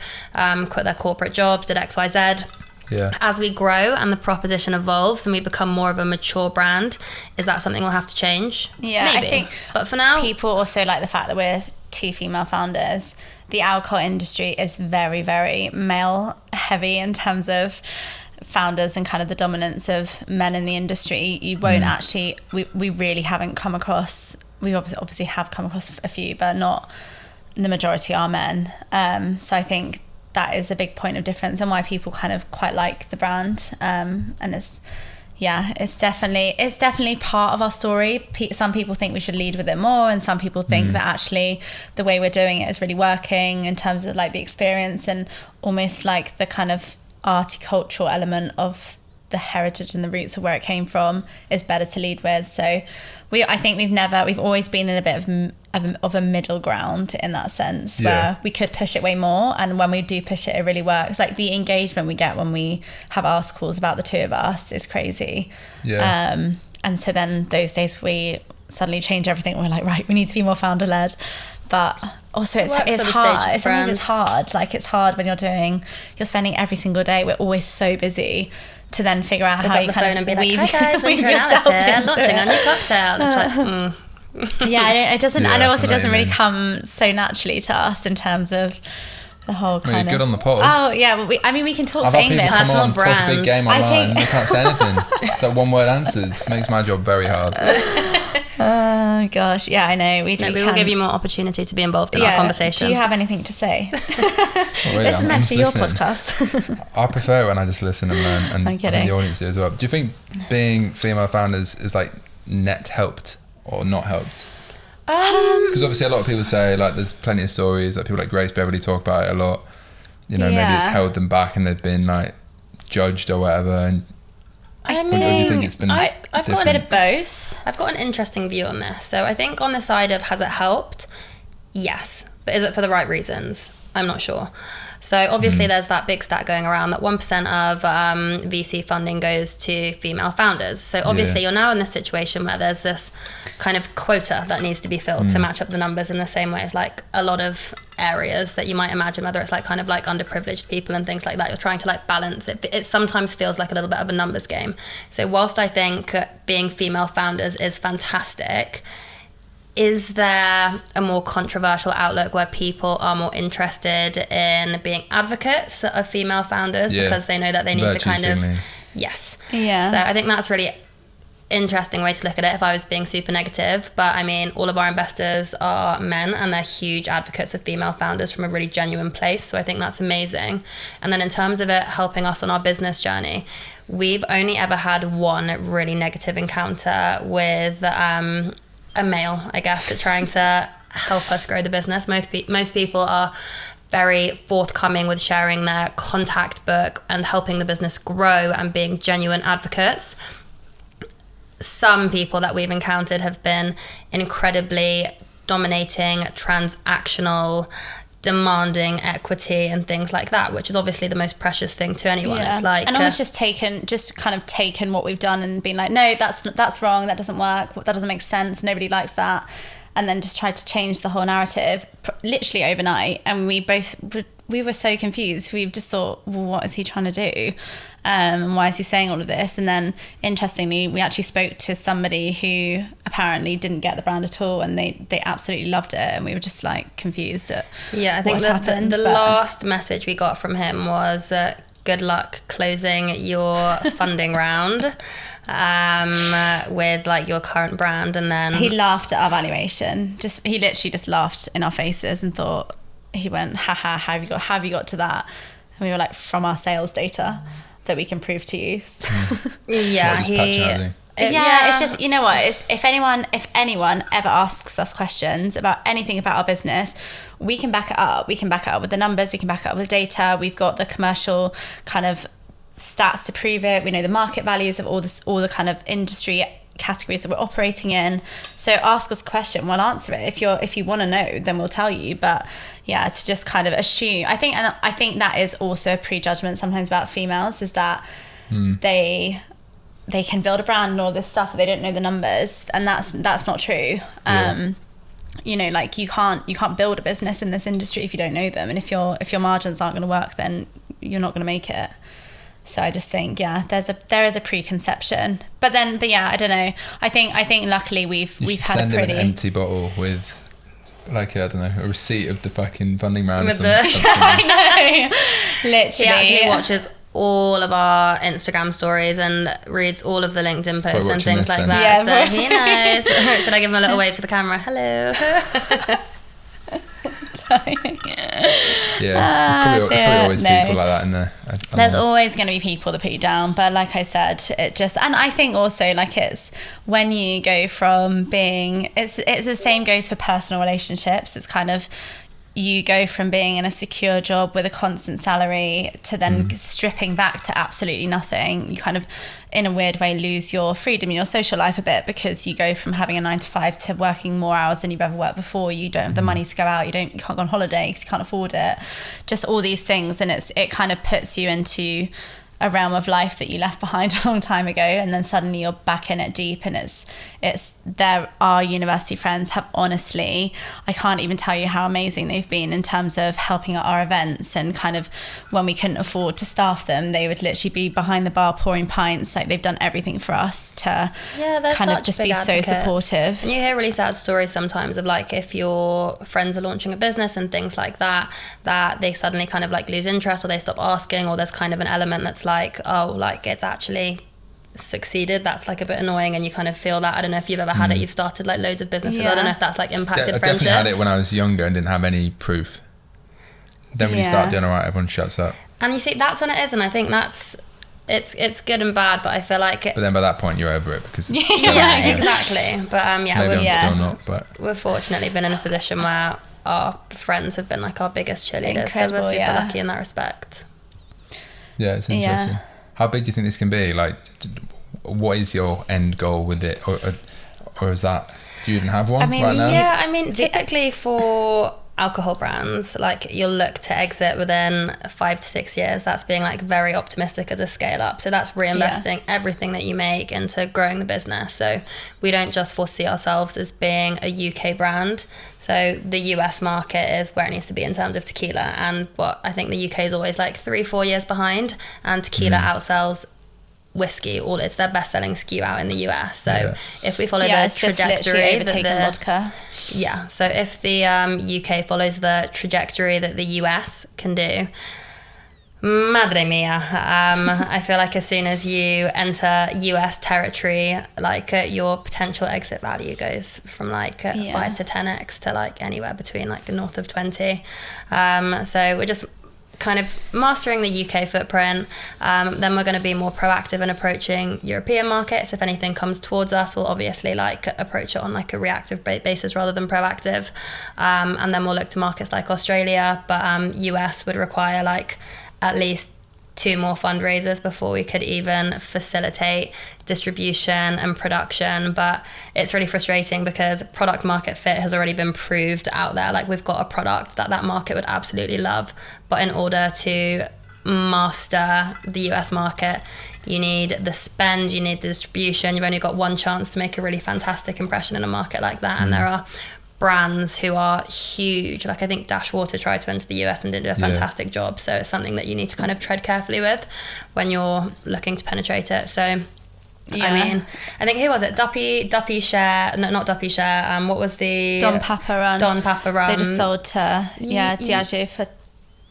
quit their corporate jobs, did XYZ. As we grow and the proposition evolves and we become more of a mature brand, is that something we'll have to change? Maybe. I think, but for now, people also like the fact that we're two female founders. The alcohol industry is very, very male heavy in terms of founders and kind of the dominance of men in the industry. You won't actually, we really haven't come across, we obviously have come across a few, but not, the majority are men. So I think that is a big point of difference and why people kind of quite like the brand. And it's definitely part of our story. Some people think we should lead with it more, and some people think that actually the way we're doing it is really working in terms of like the experience and almost like the kind of articultural element of the heritage and the roots of where it came from is better to lead with. So I think we've always been in a bit of a middle ground in that sense, where we could push it way more, and when we do push it, it really works. Like the engagement we get when we have articles about the two of us is crazy. And so then those days we suddenly change everything. We're like, right, we need to be more founder-led. But also it's hard. Sometimes it's hard. Like it's hard when you're spending every single day. We're always so busy to then figure out how you kind of and be like, hi guys, Winter and Alice here, launching a new cocktail. It's like, it doesn't. And it also doesn't really come so naturally to us in terms of the whole kind of. You're good on the pod. Oh yeah, well, we can talk for English. Personal brand. Talk a big game online. They can't say anything. It's like one word answers. Makes my job very hard. Oh gosh, yeah, I know. We will give you more opportunity to be involved in our conversation. Do you have anything to say? Really, this is meant to be your podcast. I prefer it when I just listen and learn, and the audience do as well. Do you think being female founders is like net helped or not helped? Because obviously a lot of people say, like, there's plenty of stories, like people like Grace Beverly talk about it a lot. You know, maybe it's held them back and they've been like judged or whatever. And I mean, or do you think it's been I've got a bit of both. I've got an interesting view on this. So I think on the side of has it helped? Yes. But is it for the right reasons? I'm not sure. So obviously there's that big stat going around that 1% of VC funding goes to female founders. So obviously you're now in this situation where there's this kind of quota that needs to be filled to match up the numbers in the same way as like a lot of areas that you might imagine, whether it's like kind of like underprivileged people and things like that. You're trying to like balance it. It sometimes feels like a little bit of a numbers game. So whilst I think being female founders is fantastic, is there a more controversial outlook where people are more interested in being advocates of female founders because they know that they need to kind of... Yes. Yeah. So I think that's really interesting way to look at it if I was being super negative. But I mean, all of our investors are men and they're huge advocates of female founders from a really genuine place. So I think that's amazing. And then in terms of it helping us on our business journey, we've only ever had one really negative encounter with a male, I guess, trying to help us grow the business. Most people are very forthcoming with sharing their contact book and helping the business grow and being genuine advocates. Some people that we've encountered have been incredibly dominating, transactional, demanding equity and things like that, which is obviously the most precious thing to anyone. It's like, and almost just kind of taken what we've done and been like, no, that's wrong, that doesn't work, that doesn't make sense, nobody likes that, and then just tried to change the whole narrative literally overnight. And we were so confused. We just thought, well, what is he trying to do? And why is he saying all of this? And then interestingly, we actually spoke to somebody who apparently didn't get the brand at all, and they absolutely loved it, and we were just like confused at I think the last message we got from him was good luck closing your funding round with like your current brand. And then he laughed at our valuation. He literally just laughed in our faces and thought, he went, haha, how have you got to that? And we were like, from our sales data that we can prove to you. It's just, you know what, if anyone ever asks us questions about anything about our business, we can back it up. We can back it up with the numbers, we can back it up with data. We've got the commercial kind of stats to prove it. We know the market values of all the kind of industry categories that we're operating in. So ask us a question, we'll answer it. If you want to know, then we'll tell you. But yeah, to just kind of assume, I think that is also a prejudgment sometimes about females, is that they can build a brand and all this stuff, but they don't know the numbers, and that's not true. You know, like you can't build a business in this industry if you don't know them, and if your margins aren't going to work, then you're not going to make it. So I just think, there is a preconception, but yeah, I don't know. I think luckily we've had a pretty an empty bottle with, like, I don't know, a receipt of the fucking funding round. I know, literally. He actually watches all of our Instagram stories and reads all of the LinkedIn posts and things like that. Yeah, so he knows. Should I give him a little wave to the camera? Hello. It's probably always people like that in there. There's always going to be people that put you down, but like I said, and I think also, like, it's when you go from being, it's the same goes for personal relationships. It's kind of, you go from being in a secure job with a constant salary to then stripping back to absolutely nothing. You kind of, in a weird way, lose your freedom in your social life a bit, because you go from having a 9-to-5 to working more hours than you've ever worked before. You don't have the money to go out. You can't go on holiday because you can't afford it. Just all these things, and it kind of puts you into a realm of life that you left behind a long time ago, and then suddenly you're back in it deep. And our university friends have, honestly, I can't even tell you how amazing they've been in terms of helping at our events, and kind of when we couldn't afford to staff them, they would literally be behind the bar pouring pints. Like, they've done everything for us to kind of just be advocates. So supportive. And you hear really sad stories sometimes of, like, if your friends are launching a business and things like that they suddenly kind of like lose interest, or they stop asking, or there's kind of an element that's like, oh, like, it's actually succeeded. That's like a bit annoying, and you kind of feel that. I don't know if you've ever had it. You've started like loads of businesses. I don't know if that's like impacted friendships. I definitely had it when I was younger and didn't have any proof. Then when you start doing all right, everyone shuts up. And you see, that's when it is, and I think that's it's good and bad, but I feel like but then by that point you're over it, because it's exactly. But maybe I'm still not, but we've fortunately been in a position where our friends have been like our biggest cheerleaders. So we're super lucky in that respect. Yeah, it's interesting. How big do you think this can be? Like, what is your end goal with it, or is that, do you even have one right now? Yeah, I mean, typically for alcohol brands, like, you'll look to exit within 5 to 6 years. That's being like very optimistic as a scale up. So that's reinvesting everything that you make into growing the business. So we don't just foresee ourselves as being a UK brand. So the US market is where it needs to be in terms of tequila, and what I think the UK is always like 3-4 years behind, and tequila outsells whiskey, all it's their best-selling SKU out in the US. So if we follow the it's just trajectory literally overtaking vodka. Yeah, so if the UK follows the trajectory that the US can do, madre mia, I feel like as soon as you enter US territory, like your potential exit value goes from like 5 to 10x to like anywhere between like north of 20. So we're just kind of mastering the UK footprint. Then we're going to be more proactive in approaching European markets. If anything comes towards us, we'll obviously like approach it on like a reactive basis rather than proactive. And then we'll look to markets like Australia, but US would require like at least 2 more fundraisers before we could even facilitate distribution and production. But it's really frustrating because product market fit has already been proved out there. Like we've got a product that market would absolutely love, but in order to master the US market, you need the spend, you need the distribution. You've only got one chance to make a really fantastic impression in a market like that. And there are brands who are huge, like I think Dashwater tried to enter the US and didn't do a fantastic job. So it's something that you need to kind of tread carefully with when you're looking to penetrate it. So I mean, I think, who was it? Duppy Share, no, not Duppy Share, what was the Don Papa Rum. They just sold to Diageo for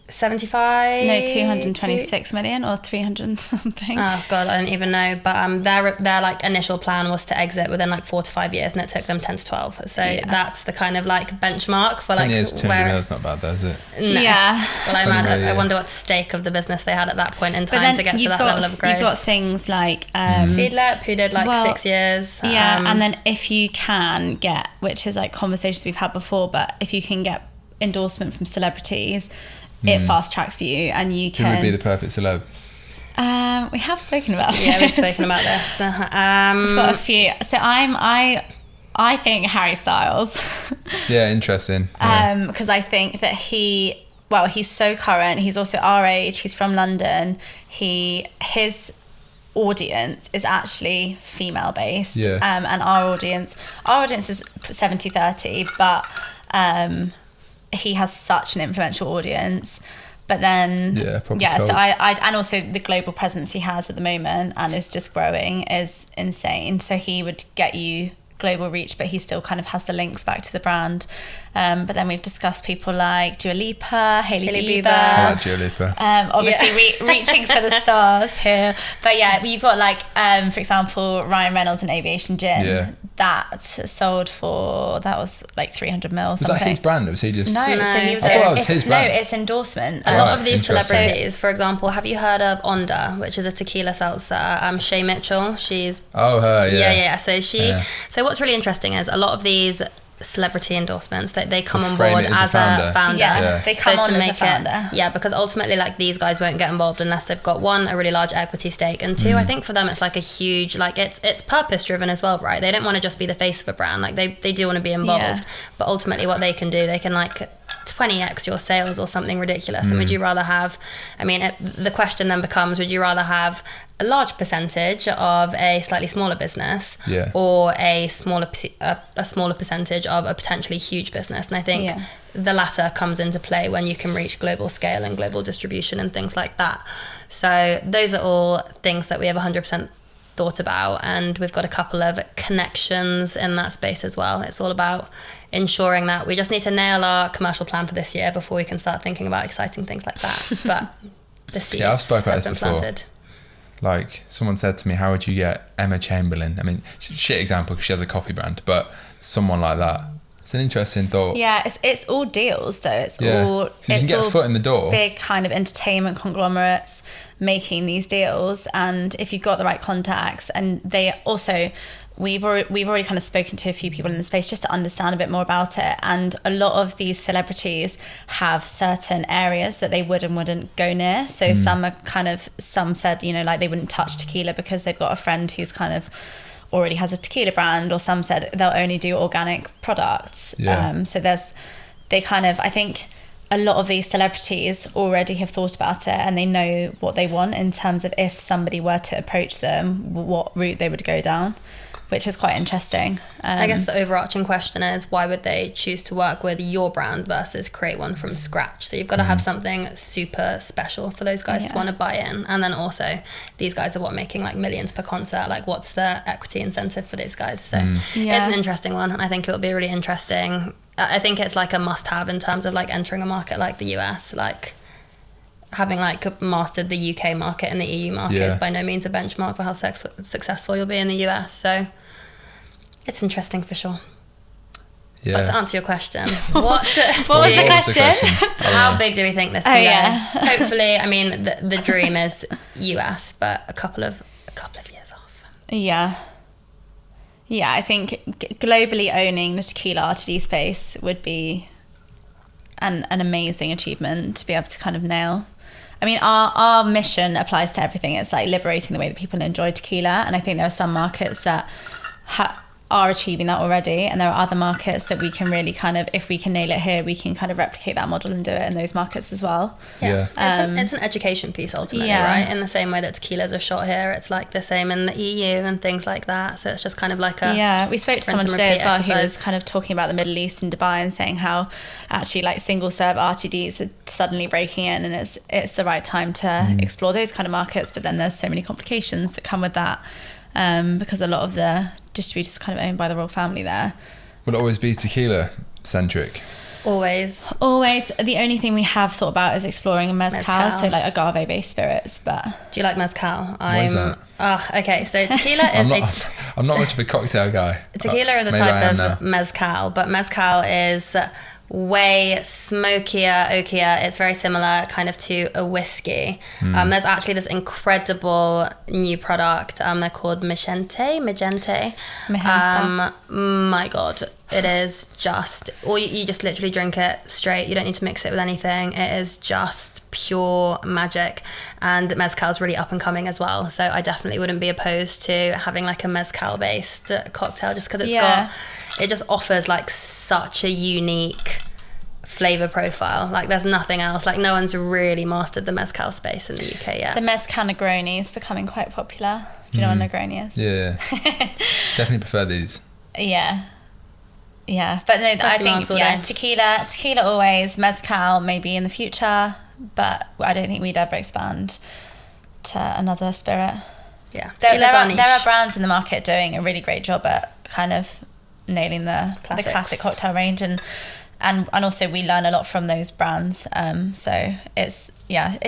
226 million or 300 something. Oh god, I don't even know. But their like initial plan was to exit within like 4 to 5 years, and it took them 10 to 12. So that's the kind of like benchmark for 10 like years, 200 mil is not bad though, is it? No. Yeah. Well, I wonder what stake of the business they had at that point in time to get to that level of growth. You've got things like Seedlip, who did like 6 years. And then if you can get, which is like conversations we've had before, but if you can get endorsement from celebrities, it fast tracks you, and you can. Who would be the perfect celeb? We have spoken about this. Yeah, we've spoken about this. We've got a few. So I think Harry Styles. Yeah, interesting. Because I think that he's so current. He's also our age. He's from London. His audience is actually female based. Yeah. And our audience is 70-30, but he has such an influential audience. But then so I and also the global presence he has at the moment and is just growing is insane. So he would get you global reach, but he still kind of has the links back to the brand. But then we've discussed people like Dua Lipa, Hailey Bieber. I like Dua Lipa. Obviously reaching for the stars here. But yeah, you've got like, for example, Ryan Reynolds and Aviation Gin. Yeah. That sold for, that was like 300 mil or something. Was that his brand? Or was he just... No, so he was I thought it was his brand. No, it's endorsement. A lot of these celebrities, for example, have you heard of Onda, which is a tequila seltzer? Shay Mitchell, she's... Oh, her, yeah. Yeah. So so what's really interesting is a lot of these celebrity endorsements that they come on board as a founder. Yeah, they come on as a founder. Because ultimately, like, these guys won't get involved unless they've got, one, a really large equity stake, and two, I think for them it's like a huge, like, it's purpose driven as well, right? They don't want to just be the face of a brand, like they do want to be involved, but ultimately what they can do, they can like 20x your sales or something ridiculous. And would you rather have, the question then becomes, would you rather have a large percentage of a slightly smaller business or a smaller percentage of a potentially huge business? And I think the latter comes into play when you can reach global scale and global distribution and things like that. So those are all things that we have 100% thought about, and we've got a couple of connections in that space as well. It's all about ensuring that we just need to nail our commercial plan for this year before we can start thinking about exciting things like that. But the seeds I've spoken about this before. Planted. Like, someone said to me, how would you get Emma Chamberlain? I mean, shit example because she has a coffee brand, but someone like that. It's an interesting thought. Yeah, it's all deals though. It's all, so you can get a foot in the door. Big kind of entertainment conglomerates making these deals, and if you've got the right contacts, and they also, we've already kind of spoken to a few people in the space just to understand a bit more about it, and a lot of these celebrities have certain areas that they would and wouldn't go near. So some said, like they wouldn't touch tequila because they've got a friend who's kind of already has a tequila brand, or some said they'll only do organic products. So I think a lot of these celebrities already have thought about it, and they know what they want in terms of if somebody were to approach them, what route they would go down. which is quite interesting. I guess the overarching question is, why would they choose to work with your brand versus create one from scratch? So you've got to have something super special for those guys to want to buy in. And then also, these guys are making like millions per concert. Like, what's the equity incentive for these guys? So it's an interesting one. And I think it'll be really interesting. I think it's like a must-have in terms of like entering a market like the US. Like, having like mastered the UK market and the EU market is by no means a benchmark for how successful you'll be in the US. So it's interesting for sure. Yeah. But to answer your question, what was the question? How big do we think this can go? Hopefully, I mean, the dream is US, but a couple of years off. Yeah, I think globally owning the tequila RTD space would be an amazing achievement to be able to kind of nail. I mean, our mission applies to everything. It's like liberating the way that people enjoy tequila. And I think there are some markets that are achieving that already. And there are other markets that we can really kind of, if we can nail it here, we can kind of replicate that model and do it in those markets as well. Yeah. It's an education piece ultimately, right? In the same way that tequila's a shot here, it's like the same in the EU and things like that. So it's just kind of like a... Yeah, we spoke to someone today as well who was kind of talking about the Middle East and Dubai and saying how actually like single serve RTDs are suddenly breaking in, and it's the right time to explore those kind of markets. But then there's so many complications that come with that. Because a lot of the distributors are kind of owned by the royal family there. Will it always be tequila centric? Always. The only thing we have thought about is exploring a mezcal. So like agave based spirits. But do you like mezcal? Why is that? Okay, so tequila is I'm not much of a cocktail guy. Tequila is a type of mezcal, but mezcal is way smokier, oakier. It's very similar kind of to a whiskey. There's actually this incredible new product. They're called Magente. My God, it is just, or you just literally drink it straight. You don't need to mix it with anything. It is just pure magic. And mezcal is really up and coming as well. So I definitely wouldn't be opposed to having like a mezcal based cocktail, just because it just offers like such a unique flavor profile. Like there's nothing else. Like no one's really mastered the mezcal space in the UK yet. The mezcal Negroni is becoming quite popular. Do you know what Negroni is? Yeah. Definitely prefer these. Yeah. But no, especially I think tequila always, mezcal maybe in the future, but I don't think we'd ever expand to another spirit. Yeah. There are brands in the market doing a really great job at kind of nailing the classic cocktail range, and also we learn a lot from those brands. So it's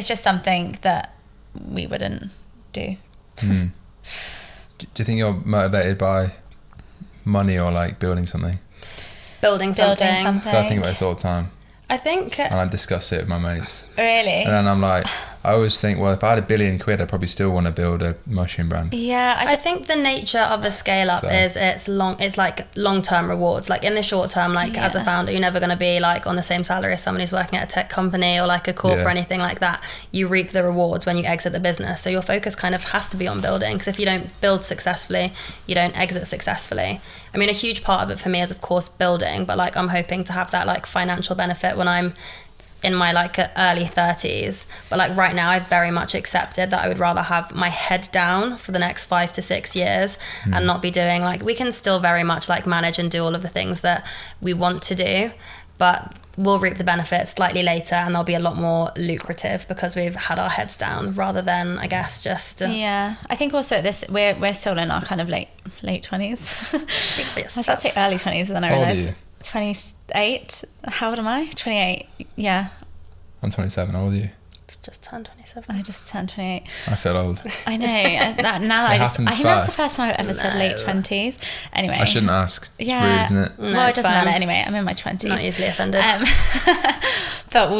just something that we wouldn't do. Do you think you're motivated by money or like building something? Building something. So I think about this all the time. I think... And I discuss it with my mates. Really? And then I'm like, I always think, well, if I had £1 billion, I'd probably still want to build a mushroom brand. Yeah, I think the nature of a scale up is it's like long-term rewards. Like in the short term, like as a founder, you're never going to be like on the same salary as someone who's working at a tech company or like a corp or anything like that. You reap the rewards when you exit the business. So your focus kind of has to be on building, because if you don't build successfully, you don't exit successfully. I mean, a huge part of it for me is of course building, but like I'm hoping to have that like financial benefit when I'm in my like early 30s. But like right now I've very much accepted that I would rather have my head down for the next 5 to 6 years and not be doing like, we can still very much like manage and do all of the things that we want to do, but we'll reap the benefits slightly later and they'll be a lot more lucrative because we've had our heads down, rather than I guess just I think also we're still in our kind of late 20s. Speak for yourself. I was about to say early 20s and then I realised 28. How old am I? 28. Yeah. I'm 27. How old are you? Just turned 27. I just turned 28. I feel old. I know. I think that's the first time I've ever said late 20s. Anyway. I shouldn't ask. It's rude, isn't it? No, well, it doesn't matter anyway. I'm in my 20s. Not easily offended. But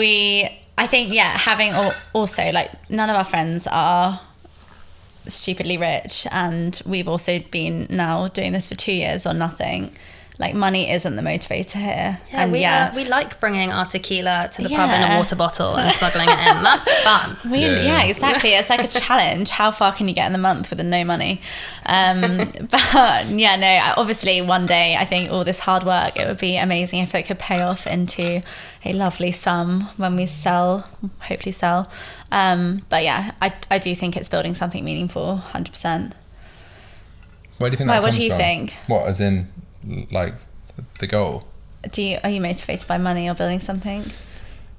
I think, having also like none of our friends are stupidly rich, and we've also been now doing this for 2 years on nothing. Like money isn't the motivator here. We like bringing our tequila to the pub in a water bottle and smuggling it in. That's fun. Exactly. It's like a challenge. How far can you get in the month with no money? Obviously one day I think all this hard work, it would be amazing if it could pay off into a lovely sum when we hopefully sell. But I do think it's building something meaningful, 100%. Where do you think Why, that what comes do you from? think? What, as in, like, the goal? Are you motivated by money or building something?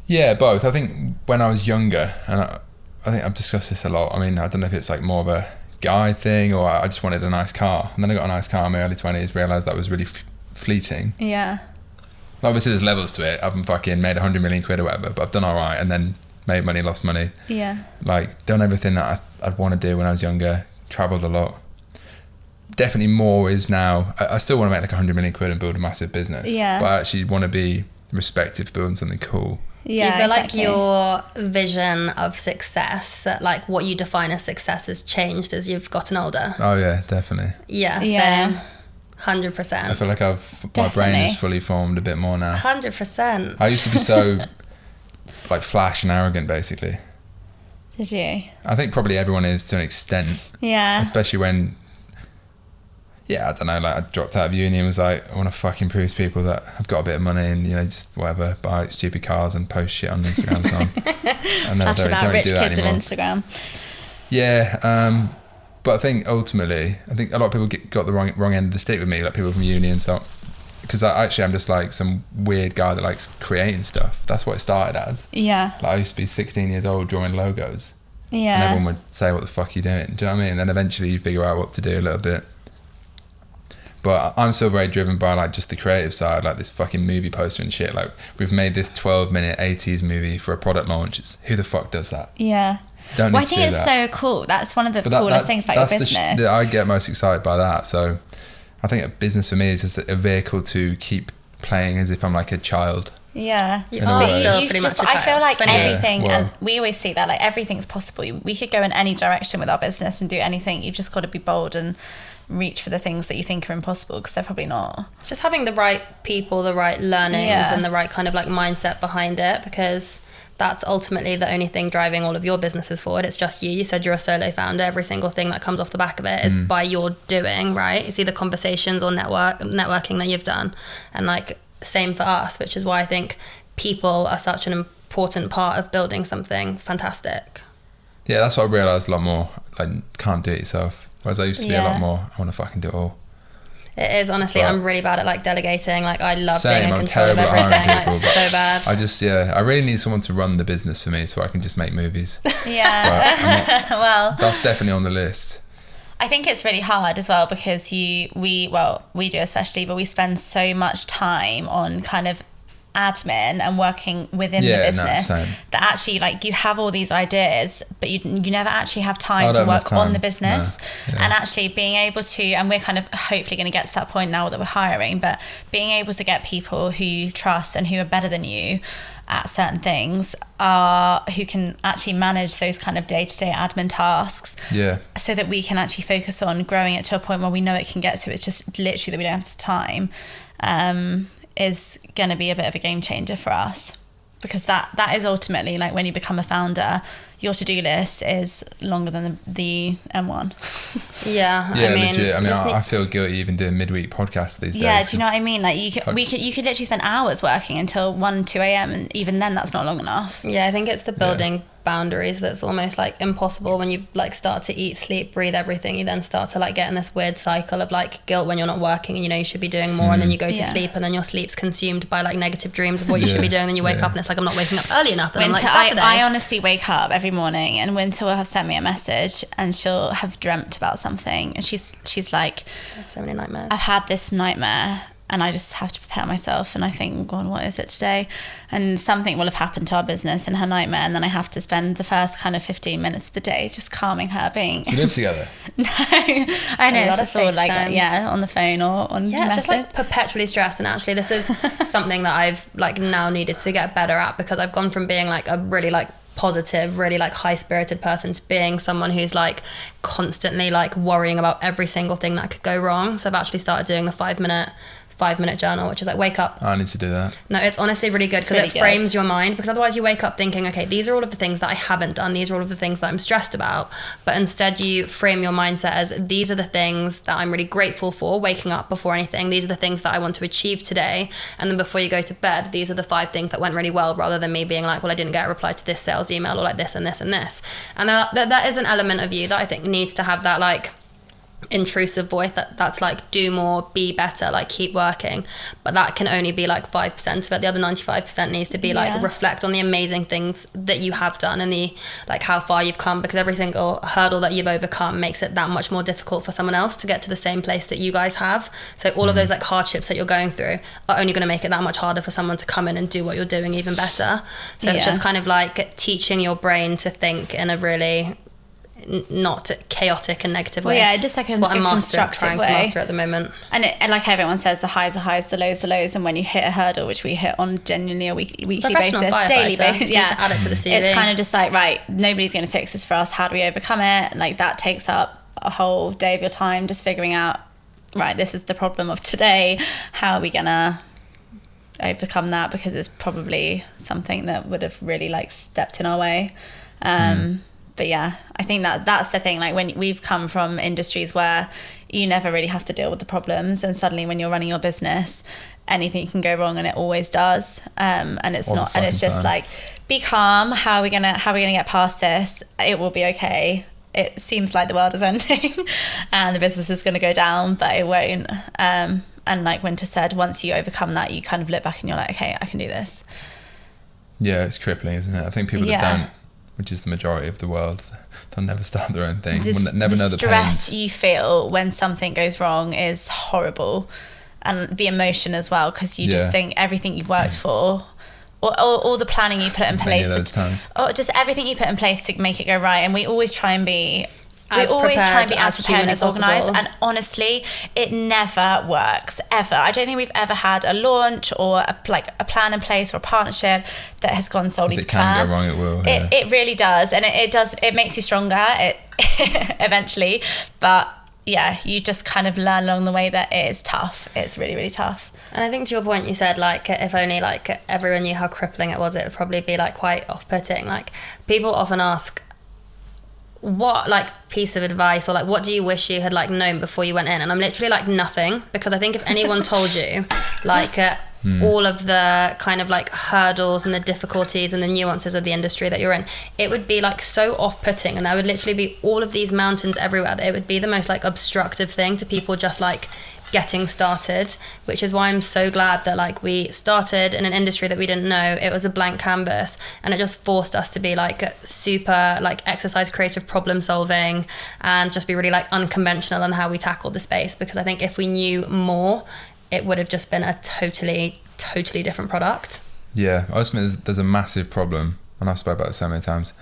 Yeah, both. I think when I was younger, and I think I've discussed this a lot. I mean, I don't know if it's like more of a guy thing or I just wanted a nice car. And then I got a nice car in my early 20s, realised that was really fleeting. Yeah. Obviously, there's levels to it. I haven't fucking made 100 million quid or whatever, but I've done all right and then made money, lost money. Yeah. Like, done everything that I'd want to do when I was younger, travelled a lot. Definitely more is now. I still want to make like 100 million quid and build a massive business. Yeah. But I actually want to be respected for building something cool. Yeah, do you feel exactly. like your vision of success, like what you define as success, has changed as you've gotten older? Oh yeah, definitely. Yeah, Yeah. same. 100%. I feel like my brain Definitely. is fully formed a bit more now. 100%. I used to be so like flash and arrogant, basically. Did you? I think probably everyone is to an extent, Yeah. especially when, I don't know, like I dropped out of uni and was like, I want to fucking prove to people that I've got a bit of money and, just whatever, buy stupid cars and post shit on Instagram and so on. And then I Flash about don't rich do that kids anymore. of Instagram. Yeah, but I think ultimately, a lot of people got the wrong end of the stick with me, like people from uni and so, because I'm just like some weird guy that likes creating stuff. That's what it started as. Yeah. Like I used to be 16 years old drawing logos, and Yeah. everyone would say, "What the fuck are you doing?" Do you know what I mean? And then eventually you figure out what to do a little bit. But I'm still very driven by like just the creative side, like this fucking movie poster and shit. Like we've made this 12-minute 80s movie for a product launch. Who the fuck does that? Yeah. Don't Well, need I to think do it's that. so cool. That's one of the But that- coolest things about your that's business. I get most excited by that. So I think a business for me is just a vehicle to keep playing as if I'm like a child. Yeah. You In a are way. still You've pretty just- much a I feel child. like 20. everything, Yeah, well. and we always see that, like everything's possible. We could go in any direction with our business and do anything. You've just got to be bold and reach for the things that you think are impossible, because they're probably not. Just having the right people, the right learnings, Yeah. and the right kind of like mindset behind it, because that's ultimately the only thing driving all of your businesses forward. It's just you. You said you're a solo founder. Every single thing that comes off the back of it is by your doing, right? It's either conversations or networking that you've done. And like same for us, which is why I think people are such an important part of building something fantastic. Yeah, that's what I realised a lot more. Like, can't do it yourself. Whereas I used to be a lot Yeah. more, I want to fucking do it all. It is, honestly. But- I'm really bad at like delegating. Like I love Same, being in I'm control of terrible at everything. hiring Like people, so bad. I just, I really need someone to run the business for me so I can just make movies. Yeah. But Well, that's definitely on the list. I think it's really hard as well, because we do especially, but we spend so much time on kind of admin and working within the Yeah, no, business same. that actually, like, you have all these ideas, but you never actually have I time to don't have work on time. the business. No. Yeah. And actually being able to, and we're kind of hopefully going to get to that point now that we're hiring, but being able to get people who you trust and who are better than you at certain things, who can actually manage those kind of day-to-day admin tasks, Yeah. so that we can actually focus on growing it to a point where we know it can get to. It's just literally that we don't have the time, is going to be a bit of a game changer for us, because that is ultimately, like, when you become a founder, your to-do list is longer than the M1. Yeah, Yeah, I mean, legit. I mean, just I feel guilty even doing midweek podcasts these days. Yeah, do you know what 'cause I mean? Like, you could literally spend hours working until 1-2 a.m, and even then that's not long enough. Yeah, I think it's the building boundaries that's almost like impossible. When you like start to eat, sleep, breathe everything, you then start to like get in this weird cycle of like guilt when you're not working, and you know you should be doing more, and then you go to Yeah. sleep, and then your sleep's consumed by like negative dreams of what you should be doing, and then you wake Yeah. up and it's like, I'm not waking up early enough, and I'm like, Winter, Saturday. I honestly wake up every morning, and Winter will have sent me a message, and she'll have dreamt about something, and she's like, I have so many nightmares. I've had this nightmare, and I just have to prepare myself, and I think, God, what is it today? And something will have happened to our business in her nightmare, and then I have to spend the first kind of 15 minutes of the day just calming her, being You live together. no, I know, a it's lot just of all like, FaceTimes. yeah, on the phone or on Yeah, it's just like message. perpetually stressed. And actually this is something that I've like now needed to get better at, because I've gone from being like a really like positive, really like high spirited person to being someone who's like constantly like worrying about every single thing that could go wrong. So I've actually started doing the 5-minute journal, which is like wake up. I need to do that. No, it's honestly really good, It's because really it frames good. your mind, because otherwise you wake up thinking, okay, these are all of the things that I haven't done, these are all of the things that I'm stressed about, but instead you frame your mindset as these are the things that I'm really grateful for waking up before anything, these are the things that I want to achieve today, and then before you go to bed, these are the 5 things that went really well, rather than me being like, well, I didn't get a reply to this sales email, or like this and this and this. And that is an element of you that I think needs to have that like intrusive voice that's like, do more, be better, like keep working, but that can only be like 5% of it. The other 95% needs to be like, reflect on the amazing things that you have done and the like how far you've come, because every single hurdle that you've overcome makes it that much more difficult for someone else to get to the same place that you guys have. So all of those like hardships that you're going through are only going to make it that much harder for someone to come in and do what you're doing even better. So it's just kind of like teaching your brain to think in a really not chaotic and negative way. Well, just like it's what I'm trying to master at the moment. And like everyone says, the highs are highs, the lows are lows, and when you hit a hurdle, which we hit on genuinely a weekly basis, daily basis, to add it to the CV. It's kind of just like, right, nobody's going to fix this for us. How do we overcome it? Like that takes up a whole day of your time just figuring out, right, this is the problem of today. How are we gonna overcome that? Because it's probably something that would have really like stepped in our way. But yeah, I think that's the thing. Like when we've come from industries where you never really have to deal with the problems, and suddenly when you're running your business, anything can go wrong, and it always does. And it's not, and it's just like, be calm. How are we gonna get past this? It will be okay. It seems like the world is ending, and the business is gonna go down, but it won't. And like Winter said, once you overcome that, you kind of look back and you're like, okay, I can do this. Yeah, it's crippling, isn't it? I think people that don't, which is the majority of the world, they'll never start their own thing. We'll never know the stress pains. You feel when something goes wrong is horrible, and the emotion as well, because you just think everything you've worked for, or all the planning you put in place, or just everything you put in place to make it go right. And we always try and be as prepared and as organised, and honestly it never works ever. I don't think we've ever had a launch or a plan in place or a partnership that has gone solely to plan. If it can go wrong, it will. It really does, and it makes you stronger eventually, but yeah, you just kind of learn along the way that it is tough. It's really, really tough. And I think to your point, you said like, if only like everyone knew how crippling it was, it would probably be like quite off-putting. Like people often ask, what like piece of advice or like what do you wish you had like known before you went in? And I'm literally like, nothing, because I think if anyone told you like all of the kind of like hurdles and the difficulties and the nuances of the industry that you're in, it would be like so off-putting, and there would literally be all of these mountains everywhere, that it would be the most like obstructive thing to people just like getting started, which is why I'm so glad that like we started in an industry that we didn't know. It was a blank canvas, and it just forced us to be like super like exercise creative problem solving and just be really like unconventional in how we tackled the space, because I think if we knew more, it would have just been a totally different product. Yeah, I just think there's a massive problem, and I've spoken about it so many times,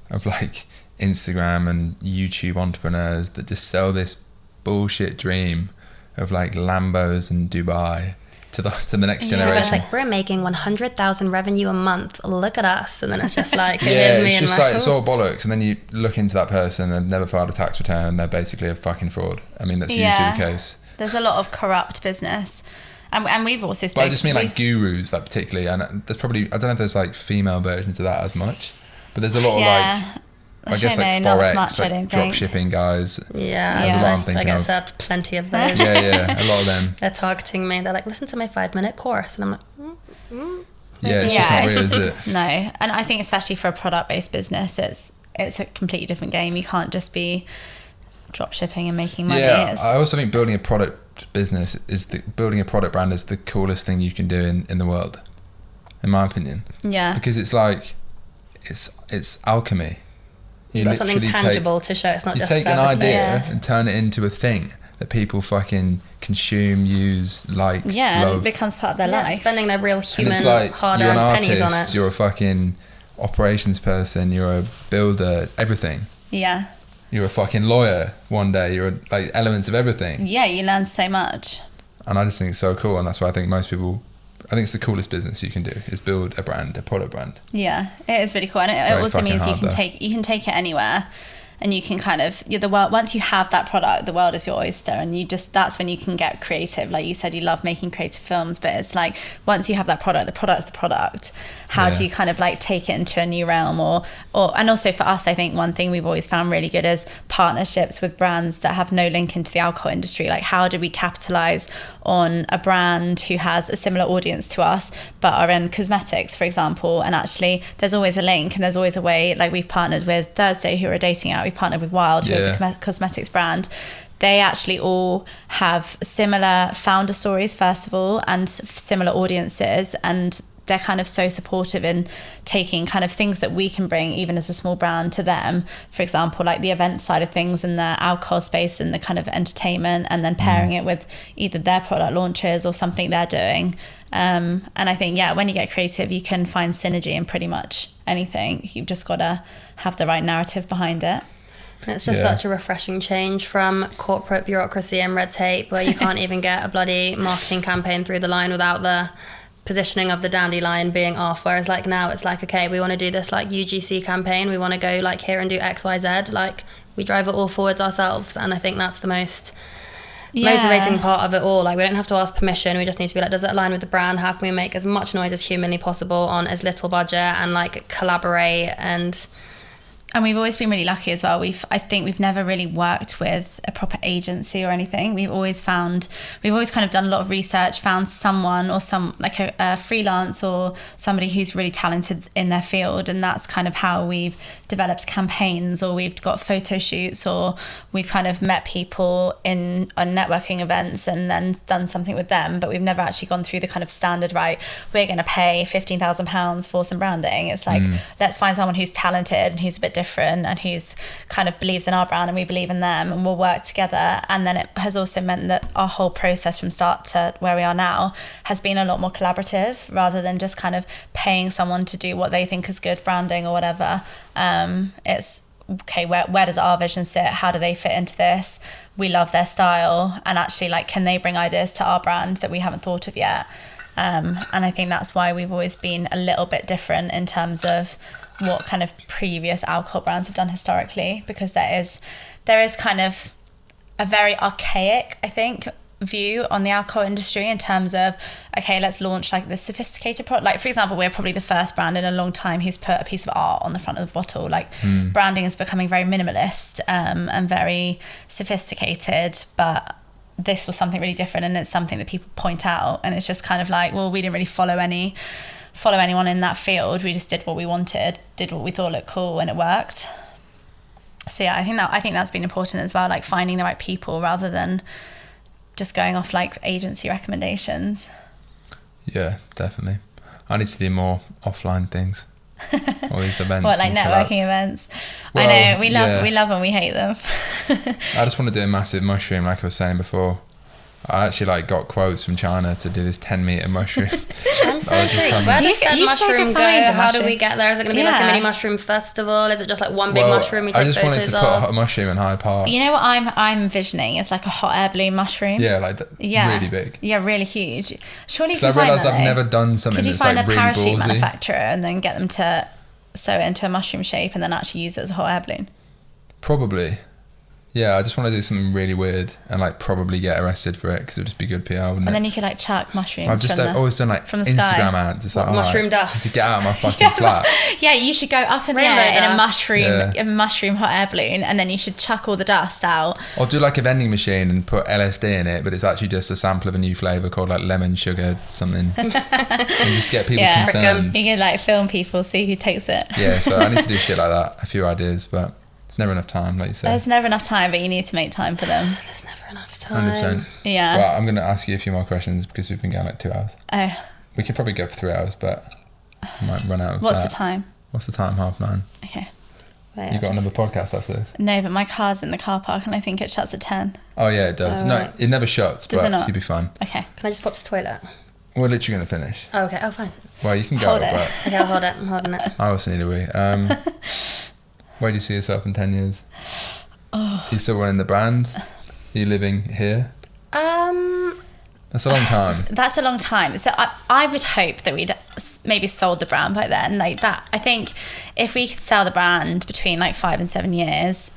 of like Instagram and YouTube entrepreneurs that just sell this bullshit dream of like Lambos and Dubai to the next generation. It's like, we're making 100,000 revenue a month. Look at us. And then it's just like, it's just like, it's all bollocks. And then you look into that person and never filed a tax return, and they're basically a fucking fraud. I mean, that's usually the case. There's a lot of corrupt business. And we've also spoken... But I just mean like gurus, like particularly, and there's probably, I don't know if there's like female versions of that as much, but there's a lot of like, I guess like Forex, like drop shipping guys. Yeah. I get served plenty of those. Yeah, a lot of them. They're targeting me. They're like, listen to my 5-minute course. And I'm like, Yeah, it's just not real, is it? No. And I think especially for a product-based business, it's a completely different game. You can't just be drop shipping and making money. Yeah, I also think building a product business building a product brand is the coolest thing you can do in the world, in my opinion. Yeah. Because it's like, it's alchemy. You've got something tangible to show. It's not just you take an idea based. and turn it into a thing that people fucking consume, use, like, love. And it becomes part of their life. Spending their real human, like, hard-earned pennies on it. You're a fucking operations person. You're a builder. Everything. Yeah. You're a fucking lawyer one day. You're like elements of everything. Yeah, you learn so much. And I just think it's so cool, and that's why I think most people. I think it's the coolest business you can do, is build a brand, a product brand. Yeah, it is really cool, and it also means you can take it anywhere, and you can kind of the world. Once you have that product, the world is your oyster, and that's when you can get creative. Like you said, you love making creative films, but it's like once you have that product, the product's the product. How do you kind of like take it into a new realm, or and also for us, I think one thing we've always found really good is partnerships with brands that have no link into the alcohol industry. Like how do we capitalize on a brand who has a similar audience to us but are in cosmetics, for example, and actually there's always a link and there's always a way. Like we've partnered with Thursday, who are a dating app. we partnered with Wild, who are the cosmetics brand. They actually all have similar founder stories, first of all, and similar audiences, and they're kind of so supportive in taking kind of things that we can bring even as a small brand to them. For example, like the event side of things and the alcohol space and the kind of entertainment, and then pairing it with either their product launches or something they're doing. And I think, when you get creative, you can find synergy in pretty much anything. You've just got to have the right narrative behind it. And it's just such a refreshing change from corporate bureaucracy and red tape, where you can't even get a bloody marketing campaign through the line without the positioning of the dandelion being off, whereas like now it's like, okay, we want to do this like UGC campaign, we want to go like here and do XYZ, like we drive it all forwards ourselves. And I think that's the most motivating part of it all. Like we don't have to ask permission, we just need to be like, does it align with the brand? How can we make as much noise as humanly possible on as little budget, and like collaborate? And we've always been really lucky as well. I think we've never really worked with a proper agency or anything. We've always kind of done a lot of research, found someone or a freelance or somebody who's really talented in their field. And that's kind of how we've developed campaigns, or we've got photo shoots, or we've kind of met people on networking events and then done something with them. But we've never actually gone through the kind of standard, right, we're going to pay £15,000 for some branding. It's like, let's find someone who's talented and who's a bit different and who's kind of believes in our brand and we believe in them, and we'll work together. And then it has also meant that our whole process from start to where we are now has been a lot more collaborative, rather than just kind of paying someone to do what they think is good branding or whatever. It's okay, where does our vision sit? How do they fit into this? We love their style, and actually like, can they bring ideas to our brand that we haven't thought of yet? And I think that's why we've always been a little bit different in terms of what kind of previous alcohol brands have done historically, because there is kind of a very archaic, I think, view on the alcohol industry in terms of, okay, let's launch like the sophisticated product. Like for example, we're probably the first brand in a long time who's put a piece of art on the front of the bottle. Like branding is becoming very minimalist and very sophisticated, but this was something really different, and it's something that people point out, and it's just kind of like, well, we didn't really follow anyone in that field. We just did what we wanted, did what we thought looked cool, and it worked. So I think that's been important as well, like finding the right people rather than just going off like agency recommendations. Yeah, definitely. I need to do more offline things. All these events. What, like networking events? Well, I know, we love and we hate them. I just want to do a massive mushroom, like I was saying before. I actually like got quotes from China to do this 10-meter mushroom. I'm so intrigued. Where does said mushroom go? How do we get there? Is it going to be like a mini mushroom festival? Is it just like one big mushroom we take photos of? I just wanted to put a mushroom in Hyde Park. You know what I'm envisioning? It's like a hot air balloon mushroom. Yeah, like really big. Yeah, really huge. Surely you can find that. I realised I've never done something that's like really ballsy. Could you find a parachute manufacturer and then get them to sew it into a mushroom shape and then actually use it as a hot air balloon? Probably. Yeah, I just want to do something really weird and like probably get arrested for it, because it would just be good PR, wouldn't it? And then you could like chuck mushrooms. I've always done like from the Instagram ads. It's like mushroom dust. To get out of my fucking flat. Yeah, you should go up in the air in a mushroom hot air balloon, and then you should chuck all the dust out. Or do like a vending machine and put LSD in it, but it's actually just a sample of a new flavour called like lemon sugar something. And just get people concerned. You can like film people, see who takes it. Yeah, so I need to do shit like that. A few ideas, but never enough time, like you said. There's never enough time, but you need to make time for them. There's never enough time. 100%. Yeah. Well, I'm going to ask you a few more questions because we've been going like 2 hours. Oh. We could probably go for 3 hours, but I might run out of What's the time? 9:30. Okay. Wait, you got another podcast after this? No, but my car's in the car park and I think it shuts at 10. Oh yeah, it does. No, it never shuts, does but you'll be fine. Okay. Can I just pop to the toilet? We're literally going to finish. Oh, okay. Oh, fine. Well, you can go. Hold it. Okay, I'll hold it. I'm holding it. I also need a wee. Where do you see yourself in 10 years? Are you still running the brand? Are you living here? That's a long time. That's a long time. So I would hope that we'd maybe sold the brand by then. Like that, I think if we could sell the brand between like 5 and 7 years,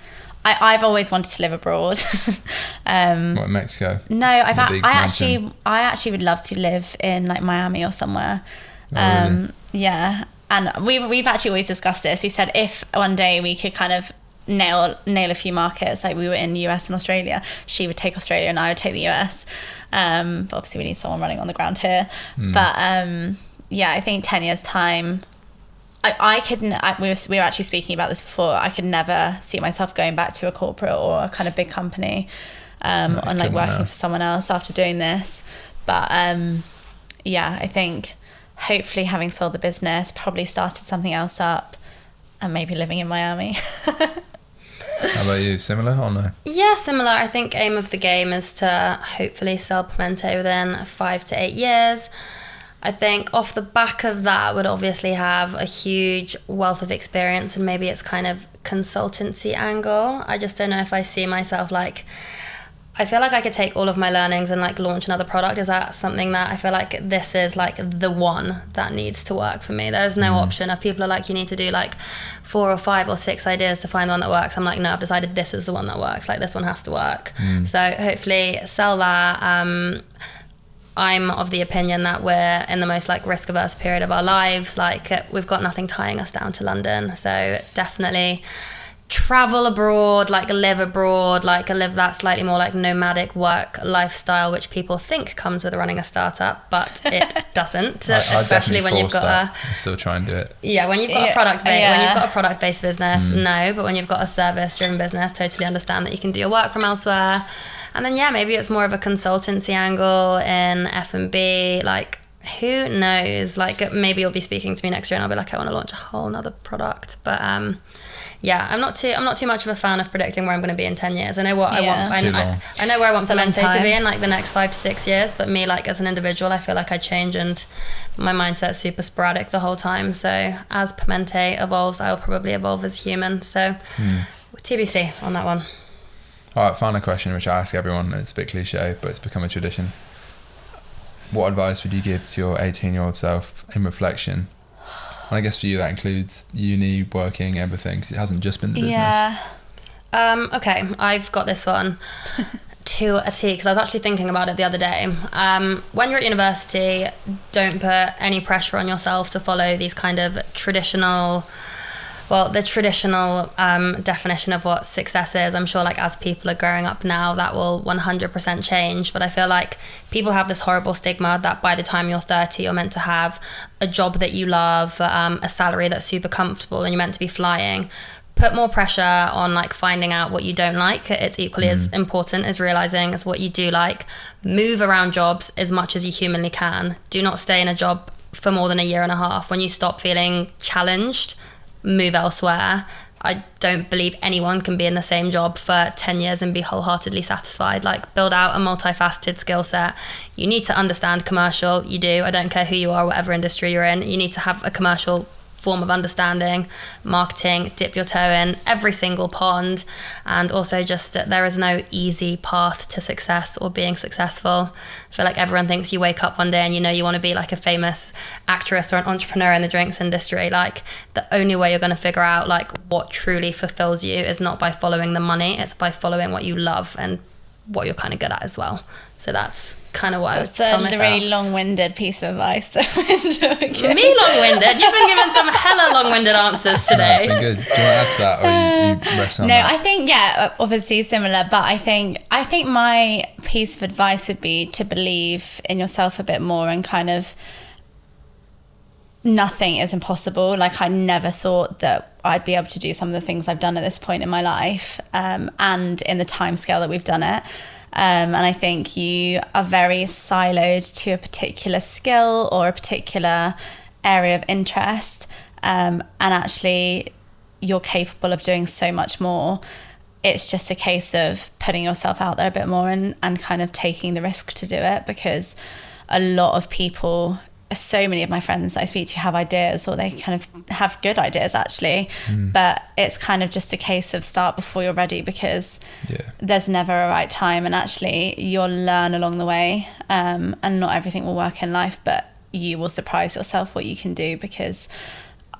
I've always wanted to live abroad. What, in Mexico? No, I actually would love to live in like Miami or somewhere. Really? Yeah. And we've actually always discussed this. We said if one day we could kind of nail a few markets, like we were in the US and Australia, she would take Australia and I would take the US. But obviously we need someone running on the ground here. But yeah, I think 10 years time, I couldn't. We were actually speaking about this before. I could never see myself going back to a corporate or a kind of big company, and like working for someone else after doing this. But yeah, I think hopefully having sold the business, probably started something else up, and maybe living in Miami. How about you? Similar or no? Yeah, similar. I think aim of the game is to hopefully sell Pimentae within 5 to 8 years. I think off the back of that would obviously have a huge wealth of experience, and maybe it's kind of consultancy angle. I just don't know if I see myself like, I feel like I could take all of my learnings and like launch another product. Is that something that I feel like this is like the one that needs to work for me? There's no option. If people are like, you need to do like 4 or 5 or 6 ideas to find the one that works, I'm like, no, I've decided this is the one that works. Like this one has to work. So hopefully sell that. I'm of the opinion that we're in the most like risk averse period of our lives. Like we've got nothing tying us down to London. So definitely travel abroad, like live abroad, like live that slightly more like nomadic work lifestyle, which people think comes with running a startup, but it doesn't. Especially when you've got I still try and do it. Yeah, when you've got a product based business, no, but when you've got a service driven business, totally understand that you can do your work from elsewhere. And then yeah, maybe it's more of a consultancy angle in F&B, like who knows, like maybe you'll be speaking to me next year and I'll be like, I want to launch a whole nother product. But yeah, I'm not too much of a fan of predicting where I'm going to be in 10 years. I know what I want. I know where I want Pimentae to be in like the next 5 to 6 years, but me like as an individual, I feel like I change and my mindset's super sporadic the whole time. So as Pimentae evolves, I'll probably evolve as human. So TBC on that one. All right, final question, which I ask everyone, and it's a bit cliche, but it's become a tradition. What advice would you give to your 18-year-old self in reflection? And I guess for you that includes uni, working, everything, because it hasn't just been the business. Yeah. Okay, I've got this one to a T, because I was actually thinking about it the other day. When you're at university, don't put any pressure on yourself to follow these kind of traditional definition of what success is. I'm sure like as people are growing up now, that will 100% change. But I feel like people have this horrible stigma that by the time you're 30, you're meant to have a job that you love, a salary that's super comfortable, and you're meant to be flying. Put more pressure on like finding out what you don't like. It's equally as important as realizing as what you do like. Move around jobs as much as you humanly can. Do not stay in a job for more than a year and a half. When you stop feeling challenged, move elsewhere. I don't believe anyone can be in the same job for 10 years and be wholeheartedly satisfied. Like build out a multifaceted skill set. You need to understand commercial. You do. I don't care who you are, whatever industry you're in. You need to have a commercial form of understanding, marketing, dip your toe in every single pond. And also just there is no easy path to success or being successful. I feel like everyone thinks you wake up one day and you know you want to be like a famous actress or an entrepreneur in the drinks industry. Like the only way you're going to figure out like what truly fulfills you is not by following the money, it's by following what you love and what you're kind of good at as well. So that's kind of what I was telling myself. That's the really long-winded piece of advice that Me long-winded? You've been given some hella long-winded answers today. No, it's been good. Do you want to add to that, or you rest on that? No, I think, yeah, obviously similar, but I think my piece of advice would be to believe in yourself a bit more, and kind of nothing is impossible. Like I never thought that I'd be able to do some of the things I've done at this point in my life, and in the time scale that we've done it. And I think you are very siloed to a particular skill or a particular area of interest, and actually you're capable of doing so much more. It's just a case of putting yourself out there a bit more and kind of taking the risk to do it, because a lot of people, so many of my friends I speak to have ideas, or they kind of have good ideas actually, but it's kind of just a case of start before you're ready, because there's never a right time, and actually you'll learn along the way, and not everything will work in life, but you will surprise yourself what you can do, because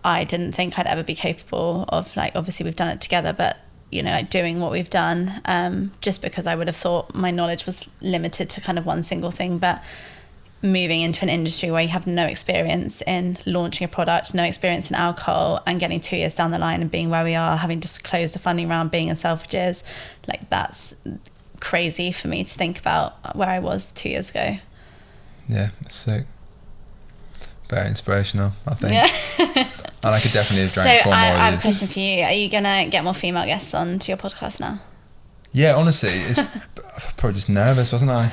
I didn't think I'd ever be capable of, like, obviously we've done it together, but you know, like doing what we've done, just because I would have thought my knowledge was limited to kind of one single thing. But moving into an industry where you have no experience in launching a product, no experience in alcohol, and getting 2 years down the line and being where we are, having just closed a funding round, being in Selfridges, like that's crazy for me to think about where I was 2 years ago. Yeah, that's sick. Very inspirational, I think. Yeah. And I could definitely have So drank 4 more I of have a these. question for you. Are you going to get more female guests onto your podcast now? Yeah, honestly, it's probably just nervous, wasn't I?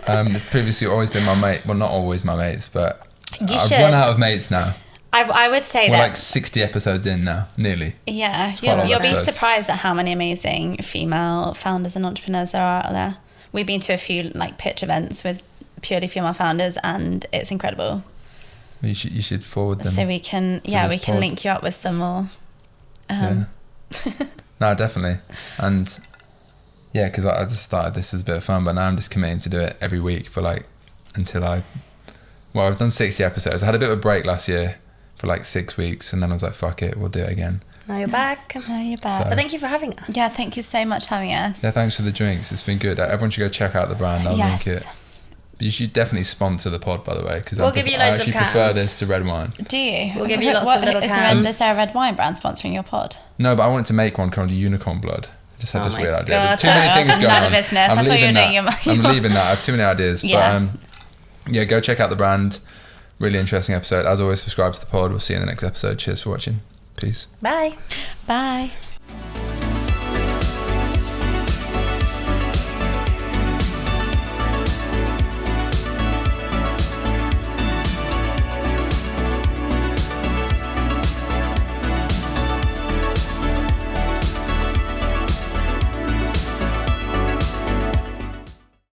It's previously always been my mate. Well, not always my mates, but I've run out of mates now. I would say We're that. like 60 episodes in now, nearly. Yeah, quite a lot you'll of be episodes. surprised at how many amazing female founders and entrepreneurs there are out there. We've been to a few like pitch events with purely female founders, and it's incredible. You should forward them. So we can, we can link you up with some more. Yeah. No, definitely. And yeah, because I just started this as a bit of fun, but now I'm just committing to do it every week for like until I've done 60 episodes. I had a bit of a break last year for like 6 weeks, and then I was like, fuck it, we'll do it again. Now you're back. Now you're back. So- But thank you for having us. Yeah, thank you so much for having us. Yeah, thanks for the drinks. It's been good. Everyone should go check out the brand. I'll link it. But you should definitely sponsor the pod, by the way, because We'll give you loads of I actually prefer cans. this to red wine. Do you? We'll give you lots of little cans. Is there a red wine brand sponsoring your pod? No, but I wanted to make one called Unicorn Blood. Just had Oh this my weird idea. God. But too many things going Another on. business. I'm I thought you were leaving doing that. your- I'm leaving that. I have too many ideas. Yeah. But yeah, go check out the brand. Really interesting episode. As always, subscribe to the pod. We'll see you in the next episode. Cheers for watching. Peace. Bye. Bye.